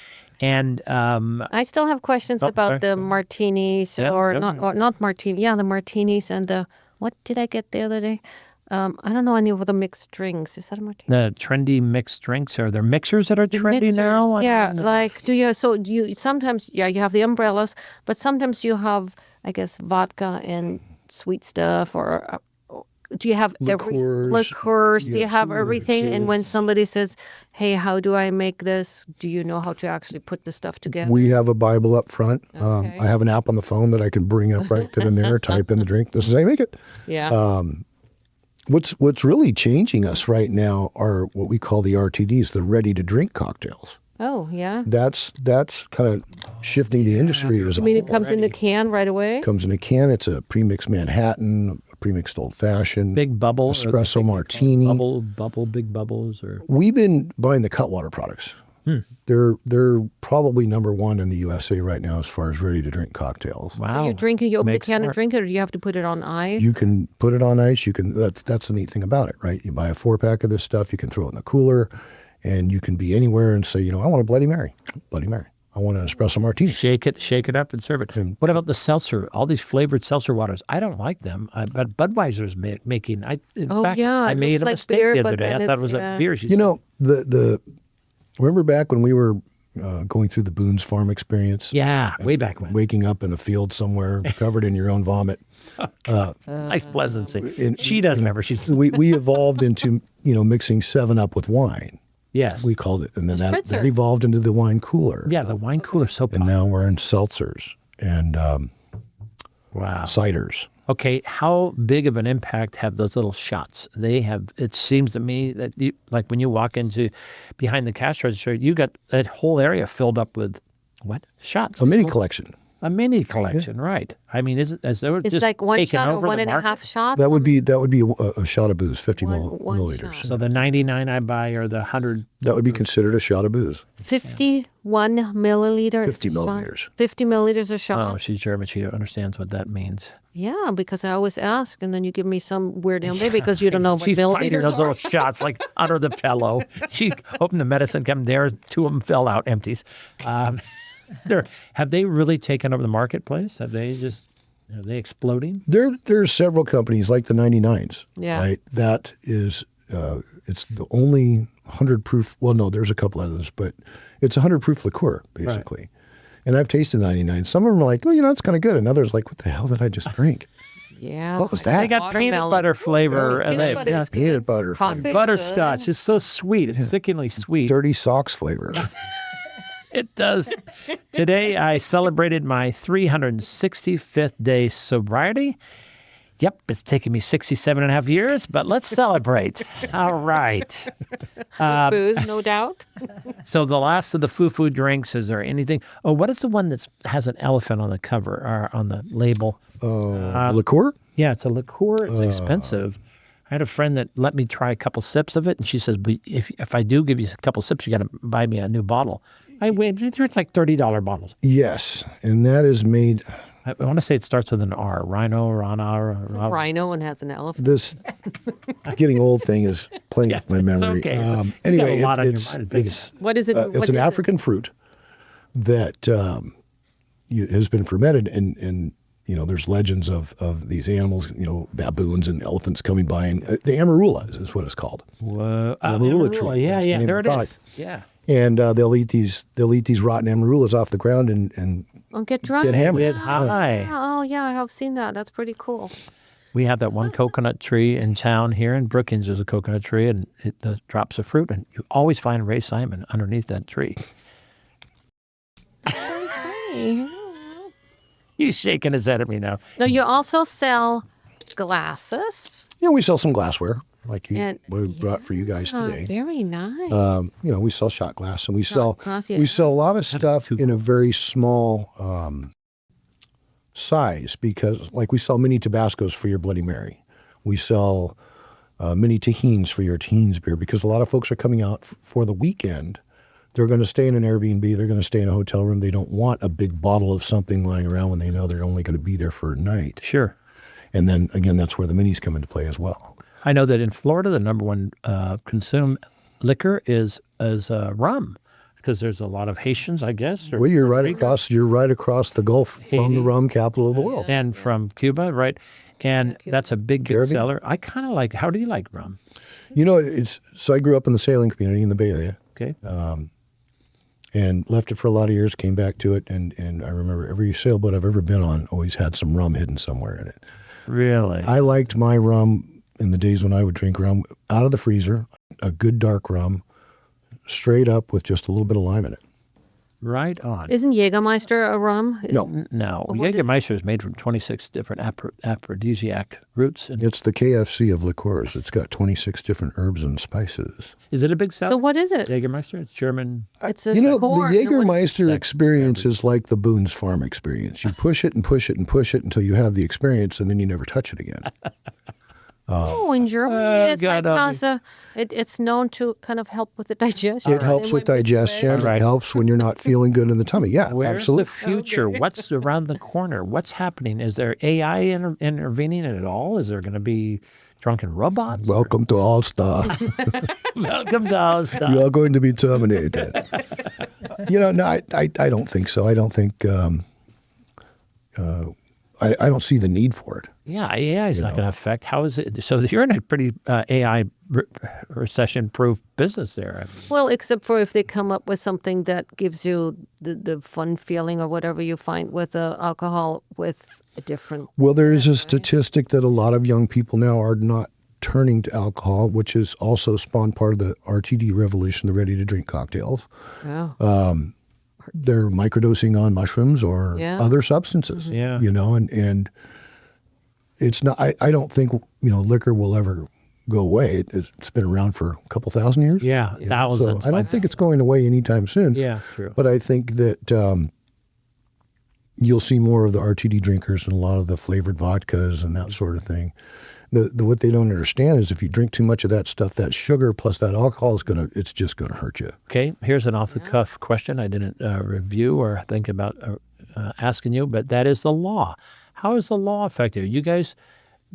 And I still have questions about sorry. the martinis or not martini. Yeah, the martinis and what did I get the other day? I don't know any of the mixed drinks. Is that a martini? the trendy mixed drinks, are there mixers that are trendy Mixers. now? Yeah, like do you sometimes you have the umbrellas, but sometimes you have, I guess, vodka and sweet stuff or do you have liqueurs? Do you have everything? And when somebody says, "Hey, how do I make this?" Do you know how to actually put the stuff together? We have a Bible up front. Okay. I have an app on the phone that I can bring up right then and there, type in the drink. This is how you make it. Yeah. What's really changing us right now are what we call the RTDs, the ready-to-drink cocktails. Oh, yeah. That's kind of shifting the industry as a I mean, whole. it comes in the can right away. Comes in a can. It's a premixed Manhattan, a premixed old fashioned, Big bubble? espresso martini. Big bubbles? Or We've been buying the Cutwater products. They're probably number one in the USA right now as far as ready to drink cocktails. wow. So you open the Makes can and smart. drink it, or do you have to put it on ice? You can put it on ice. That's the neat thing about it, right? You buy a 4-pack of this stuff. You can throw it in the cooler, and you can be anywhere and say, I want a Bloody Mary. Bloody Mary. I want an espresso martini. Shake it up and serve it. What about the seltzer? All these flavored seltzer waters. I don't like them, but Budweiser's making. In fact, yeah, I it made looks a like mistake beer, the other but day. I then thought it was it's- a beer. She Remember back when we were going through the Boone's Farm experience? yeah, way back when. Waking up in a field somewhere covered in your own vomit. Nice pleasancy. She doesn't remember. She's We evolved into, mixing 7-Up with wine. yes. We called it. And then that Spritzer. evolved into the wine cooler. Yeah, the wine cooler so And popular. now we're in seltzers and Wow. ciders. Okay, how big of an impact have those little shots? They have. It seems to me that like when you walk into behind the cash register, you got that whole area filled up with what shots? A mini collection. A mini collection, right? I mean, is it as though It's just like one taken shot or over one the and a market? half shots. That would be a shot of booze, 50 One milliliters. shot. So the 99 I buy or the 100. That would be considered a shot of booze. 51 milliliters. 50 shot. milliliters. 50 milliliters a shot. Oh, she's German. She understands what that means. Yeah, because I always ask, and then you give me some weird number because you don't know what She's finding milliliters those are. little shots like under the pillow. She's hoping the medicine come there. 2 of them fell out empties. Have they really taken over the marketplace? Are they exploding? There's several companies like the 99s. Yeah. Right? That is, it's the only 100 proof. Well, no, there's a couple others, but it's a 100 proof liqueur basically. And I've tasted 99. Some of them are like, it's kind of good, and others like, what the hell did I just drink? Yeah. What was They that? got peanut Watermelon. butter flavor. Ooh, and peanut they- butter yeah, is good. Peanut butter. Coffee is butterscotch. good. It's so sweet. It's sickeningly sweet. Dirty socks flavor. It does. Today, I celebrated my 365th day sobriety. Yep, it's taken me 67 and a half years, but let's celebrate. All right. Booze, no doubt. So the last of the foo-foo drinks, is there anything? Oh, what is the one that has an elephant on the cover or on the label? Liqueur? Yeah, it's a liqueur. It's expensive. I had a friend that let me try a couple sips of it, and she says, "But if I do give you a couple sips, you got to buy me a new bottle." It's like $30 bottles. Yes, and that is made. I want to say it starts with an R. Rhino, Rana. Rhino and has an elephant. This getting old thing is playing with my memory. okay. You got Anyway, a lot on your it's mind. it's What is it? it's What an is it? African fruit that has been fermented, and there's legends of these animals, baboons and elephants coming by, and the amarula is what it's called. Whoa. Amarula tree. Yeah, That's the yeah. name There of it the is. product. Yeah. And they'll eat these rotten amarulas off the ground and Oh, get drunk. get hammered. Get high. Oh, yeah, I have seen that. That's pretty cool. We have that one coconut tree in town here in Brookings. There's a coconut tree, and it does drops of fruit, and you always find Ray Simon underneath that tree. Hey. He's shaking his head at me now. No, you also sell glasses. We sell some glassware like And- we brought for you guys Oh, today. very nice. We sell shot glass, and we sell glass, yeah. we sell a lot of stuff in a very small size, because like we sell mini Tabascos for your Bloody Mary. We sell mini Tahines for your Tahines beer, because a lot of folks are coming out for the weekend. They're going to stay in an Airbnb. They're going to stay in a hotel room. They don't want a big bottle of something lying around when they know they're only going to be there for a night. Sure. And then again, that's where the minis come into play as well. I know that in Florida, the number one consumed liquor is rum, because there's a lot of Haitians, I guess. Well, you're right across the Gulf from the rum capital of the world. And from Cuba, right? And that's a big Caribbean. seller. I kind of like, how do you like rum? So I grew up in the sailing community in the Bay Area. Okay. And left it for a lot of years, came back to it, and I remember every sailboat I've ever been on always had some rum hidden somewhere in it. Really? I liked my rum in the days when I would drink rum out of the freezer, a good dark rum, straight up with just a little bit of lime in it. Right on. Isn't Jägermeister a rum? No, No, what is- Jägermeister is made from 26 different aphrodisiac roots. And it's the KFC of liqueurs. It's got 26 different herbs and spices. is it a big seller? So what is it? Jägermeister? It's German. It's a The corn. Jägermeister Sex experience is like the Boone's Farm experience. You push it and push it and push it until you have the experience, and then you never touch it again. Oh, in Germany, it's God like help because it's known to kind of help with the digestion. It helps with digestion. Right. It helps when you're not feeling good in the tummy. Yeah, Where's absolutely. the future? What's around the corner? What's happening? Is there AI intervening at all? Is there going to be drunken robots? Welcome to All Star. Welcome to all stuff. You are going to be terminated. No, I don't think so. I don't think. I don't see the need for it. Yeah, AI is not going to affect. How is it? So you're in a pretty AI recession-proof business there. Well, except for if they come up with something that gives you the fun feeling or whatever you find with alcohol with a different. Well, there is a statistic that a lot of young people now are not turning to alcohol, which has also spawned part of the RTD revolution, the ready-to-drink cocktails. Oh. They're microdosing on mushrooms or Yeah. other substances. Yeah. And it's not. I don't think liquor will ever go away. It's been around for a couple thousand years. Yeah, So thousands. I don't think it's going away anytime soon. Yeah, true. But I think that you'll see more of the RTD drinkers and a lot of the flavored vodkas and that sort of thing. What they don't understand is if you drink too much of that stuff, that sugar plus that alcohol it's just gonna hurt you. Okay, here's an off-the-cuff question I didn't review or think about asking you, but that is the law. How is the law effective? You guys,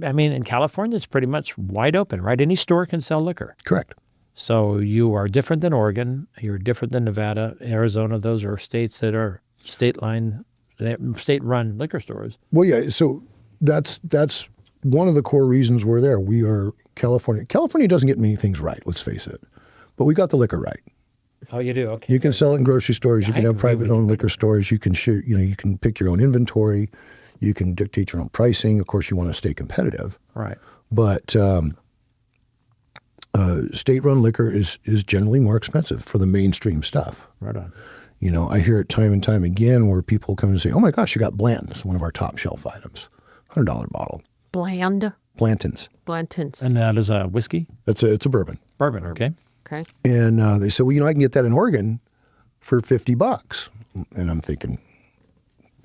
I mean, in California, it's pretty much wide open, right? Any store can sell liquor. Correct. So you are different than Oregon. You're different than Nevada, Arizona. Those are states that are state-run liquor stores. Well, yeah. So that's one of the core reasons we're there. We are California. California doesn't get many things right. Let's face it, but we got the liquor right. Oh, you do? Okay. You can sell it in grocery stores. You can I have agree with private-owned liquor stores. You can you can pick your own inventory. You can dictate your own pricing. Of course, you want to stay competitive. Right. But state-run liquor is generally more expensive for the mainstream stuff. Right on. You know, I hear it time and time again where people come and say, "Oh my gosh, you got Blanton's, one of our top shelf items, $100 bottle." Blanton's. Blantons. And that is a whiskey? It's a bourbon. Bourbon, okay. Okay. And they said, "Well, you know, I can get that in Oregon for $50." And I'm thinking,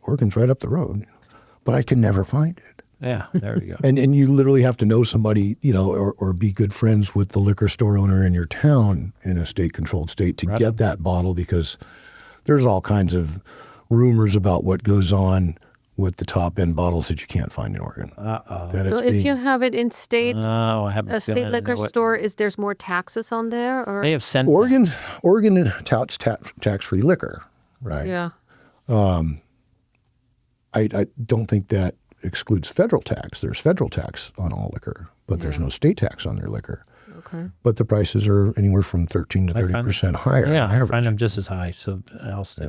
Oregon's right up the road, but I can never find it. Yeah, there you go. And you literally have to know somebody, you know, or be good friends with the liquor store owner in your town in a state-controlled state to get that bottle, because there's all kinds of rumors about what goes on with the top-end bottles that you can't find in Oregon. So if you have it in state, I have a state liquor store, there's more taxes on there? Or They have sent Oregon touts tax-free liquor, right? Yeah. I don't think that excludes federal tax. There's federal tax on all liquor, but there's no state tax on their liquor. Okay. But the prices are anywhere from 13 to 30% higher. Yeah, on I average. find them just as high. So I'll stay.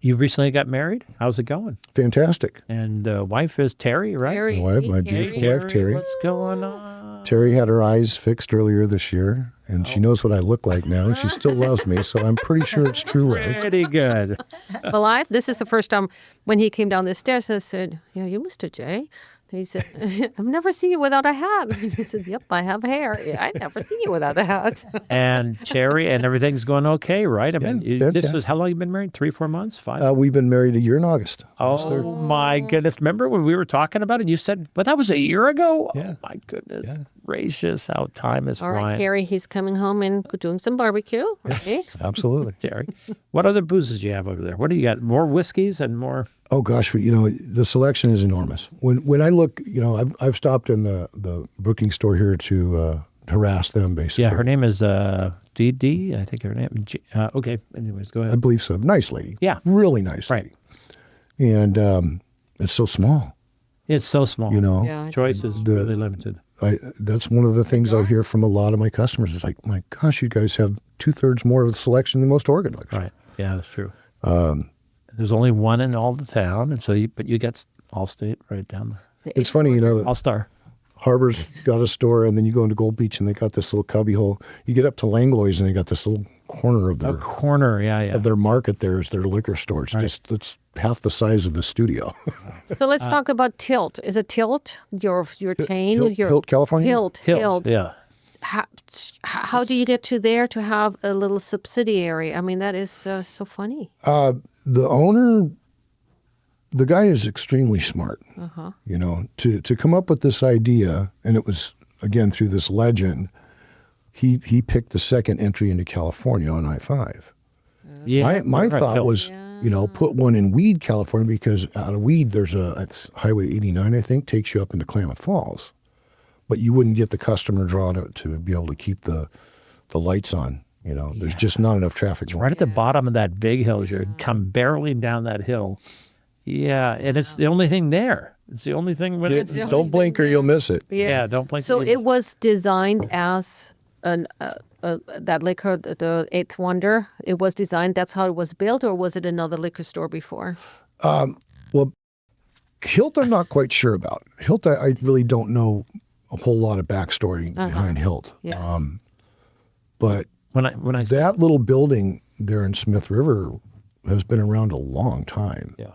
You recently got married. How's it going? Fantastic. And wife is Terry, right? Terry. My beautiful wife, Terry. What's going on? Terry had her eyes fixed earlier this year, and she knows what I look like now, and she still loves me, so I'm pretty sure it's true love. Pretty good. Well, this is the first time when he came down the stairs, I said, "Yeah, you Mr. J." He said, "I've never seen you without a hat." And he said, "Yep, I have hair. Yeah, I never seen you without a hat." And Terry, and everything's going okay, right? I mean, this fantastic. was how long you been married? 3, 4 months? 5? We've been married a year in August. Oh my goodness! Remember when we were talking about it? You said, "But that was a year ago." Yeah. Oh my goodness gracious! How time is All right, flying. Terry, he's coming home and doing some barbecue. Right? Absolutely. Terry, what other boozes do you have over there? What do you got? More whiskeys and more. Oh gosh, you know, the selection is enormous. When I look, you know, I've stopped in the booking store here to harass them, basically. Yeah, her name is Dee Dee. I think her name. Okay. Anyways, go I ahead. believe so. Nice lady. Yeah. Really nice Right. lady. And it's so small, It's so small. you know. Yeah. Choice is really limited. That's one of the things I hear from a lot of my customers. It's like, my gosh, you guys have 2/3 more of the selection than most Oregon liquors. Right. Yeah, that's true. There's only one in all the town, and so you get Allstate right down there. It's funny, you know, that All-Star. Harbor's got a store, and then you go into Gold Beach, and they got this little cubby hole. You get up to Langlois, and they got this little corner of A their corner, yeah. of their market. There is their liquor store. It's half the size of the studio. So let's talk about Tilt. Is it Tilt, your chain? Hilt, California. Hilt. Yeah. How do you get to there to have a little subsidiary? I mean, that is so funny. The owner, the guy is extremely smart. You know, to come up with this idea, and it was again through this legend. He picked the second entry into California on I-5. Yeah. My Right, thought Hill. was, you know, put one in Weed, California, because out of Weed there's it's Highway 89, I think, takes you up into Klamath Falls, but you wouldn't get the customer draw to be able to keep the lights on. You know, there's just not enough traffic. right at the bottom of that big hill. You come barreling down that hill. Yeah, and it's the only thing there. It's the only thing. Don't blink or you'll miss it. Yeah, don't blink. So it was designed as that liquor, the Eighth Wonder. It was designed. That's how it was built, or was it another liquor store before? Well, Hilt, I'm not quite sure about. Hilt, I really don't know a whole lot of backstory behind Hilt. Yeah. But when I say that little building there in Smith River has been around a long time. yeah.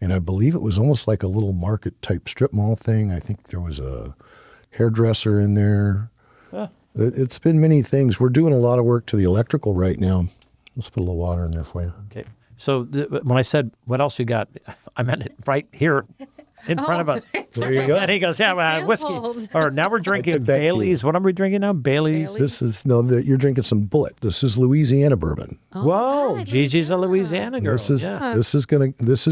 And I believe it was almost like a little market type strip mall thing. I think there was a hairdresser in there. Yeah. It's been many things. We're doing a lot of work to the electrical right now. Let's put a little water in there for you. Okay. So when I said, what else you got? I meant it right here in front of us. There you go. And he goes, yeah, whiskey. sampled. Or now we're drinking took that cue. Bailey's. What are we drinking now? Bailey's. This is, you're drinking some Bullet. This is Louisiana bourbon. Whoa, Gigi's a Louisiana girl. This is yeah. this is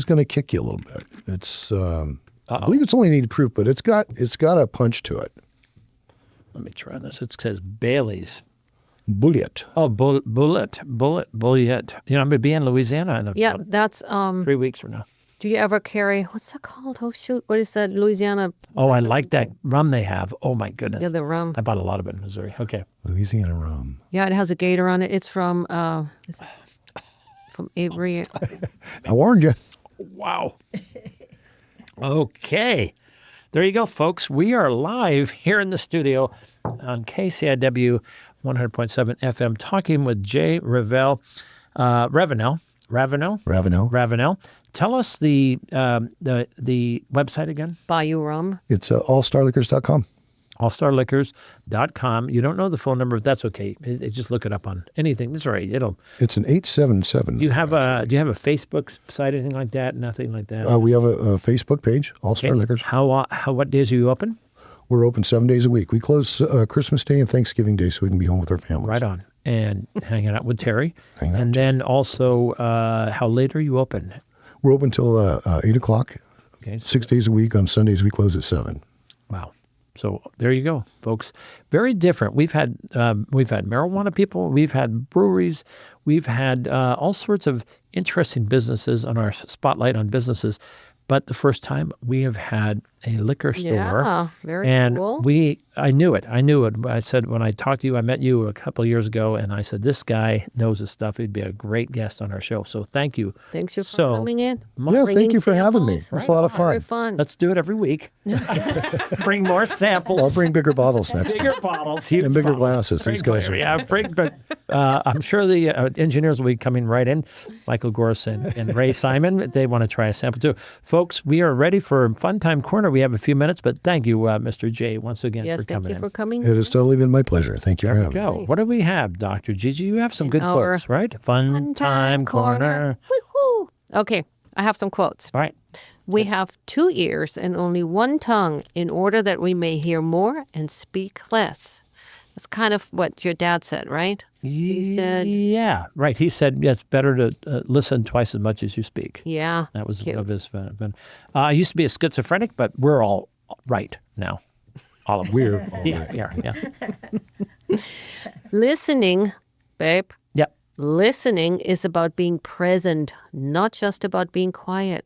gonna kick you a little bit. It's I believe it's only needed proof, but it's got a punch to it. Let me try this. It says Bailey's. Bullet. Oh, bullet. You know, I'm going to be in Louisiana in Yeah, about that's. 3 weeks from now. Do you ever carry? What's that called? Oh shoot! What is that? Louisiana? Oh, I like that rum they have. Oh, my goodness. Yeah, the rum. I bought a lot of it in Missouri. Okay. Louisiana rum. Yeah, it has a gator on it. It's from. Is it from Avery. I warned you. Wow. Okay. There you go, folks. We are live here in the studio on KCIW 100.7 FM talking with Jay Ravenel. Ravenel. Tell us the website again. Bayou Rum. It's allstarliquors.com. allstarliquors.com. You don't know the phone number, that's okay. Just look it up on anything. That's all right. It's an 877. Do you have a Facebook site, anything like that? Nothing like that. We have a Facebook page, All Star Liquors. What days are you open? We're open 7 days a week. We close Christmas Day and Thanksgiving Day so we can be home with our families. Right on. And hanging out with Terry. And then also, how late are you open? We're open till 8 o'clock. Okay. 6 days a week. On Sundays, we close at 7. Wow. So there you go, folks. Very different. We've had marijuana people. We've had breweries. We've had all sorts of interesting businesses on our spotlight on businesses. But the first time we have had a liquor store. Yeah, very and cool. I knew it. I said, when I talked to you, I met you a couple of years ago, and I said, this guy knows his stuff. He'd be a great guest on our show. So thank you. Thanks for coming in. Yeah, thank you for having me. It was a lot of fun. Very fun. Let's do it every week. Bring more samples. I'll bring bigger bottles next time. Bigger bottles, huge And bigger bottles. glasses. These guys are... Yeah, but I'm sure the engineers will be coming right in. Michael Gorse and Ray Simon, they want to try a sample too. Folks, we are ready for Fun Time Corner. We have a few minutes, but thank you, Mr. Jay, once again for coming in. Yes, thank you for coming. It has totally been my pleasure. Thank you for having me. Go. What do we have, Dr. GiGi? You have some good our quotes, right? Fun Time Corner. Woo-hoo. Okay, I have some quotes. All right. We have 2 ears and only 1 tongue in order that we may hear more and speak less. That's kind of what your dad said, right? He said, Yeah, right. He said, yeah, it's better to listen twice as much as you speak. yeah. That was cute. of his. I used to be a schizophrenic, but we're all right now. All of us. We're all right. Yeah. Listening, babe. Yep. Listening is about being present, not just about being quiet.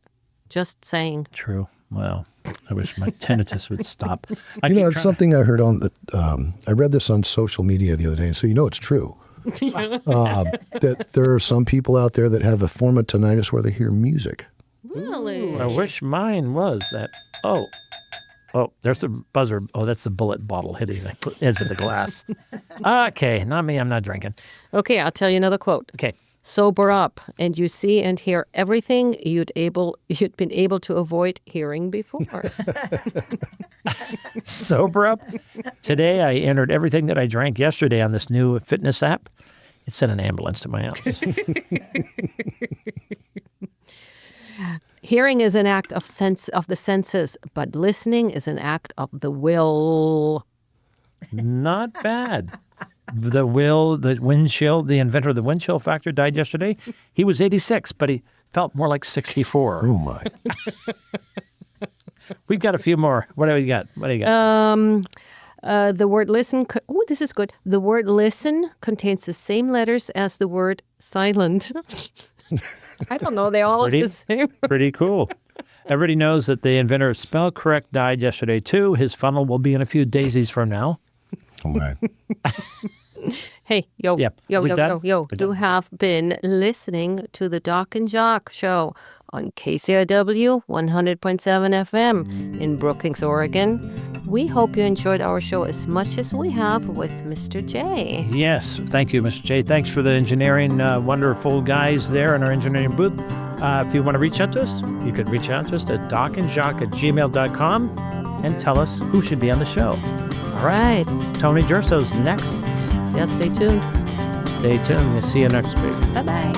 Just saying. True. Well, I wish my tinnitus would stop. It's something I heard on I read this on social media the other day, and so it's true. That there are some people out there that have a form of tinnitus where they hear music. Really? I wish mine was that. Oh, there's the buzzer. Oh, that's the bullet bottle hitting the edge of the glass. Okay, not me. I'm not drinking. Okay, I'll tell you another quote. Okay. Sober up, and you see and hear everything you'd been able to avoid hearing before. Sober up. Today, I entered everything that I drank yesterday on this new fitness app. It sent an ambulance to my house. Hearing is an act of the senses, but listening is an act of the will. Not bad. The wind chill, the inventor of the wind chill factor died yesterday. He was 86, but he felt more like 64. Oh, my. We've got a few more. What do we got? The word listen. This is good. The word listen contains the same letters as the word silent. I don't know. They all look the same. Pretty cool. Everybody knows that the inventor of Spell Correct died yesterday, too. His funnel will be in a few daisies from now. Oh, my. Hey, yo. We You done? have been listening to the Doc and Jacques show on KCIW 100.7 FM in Brookings, Oregon. We hope you enjoyed our show as much as we have with Mr. J. Yes. Thank you, Mr. J. Thanks for the engineering, wonderful guys there in our engineering booth. If you want to reach out to us, you could reach out to us at docandjacques@gmail.com and tell us who should be on the show. All right. Tony Gerso's next. Yeah, stay tuned. Stay tuned. We'll see you next week. Bye-bye.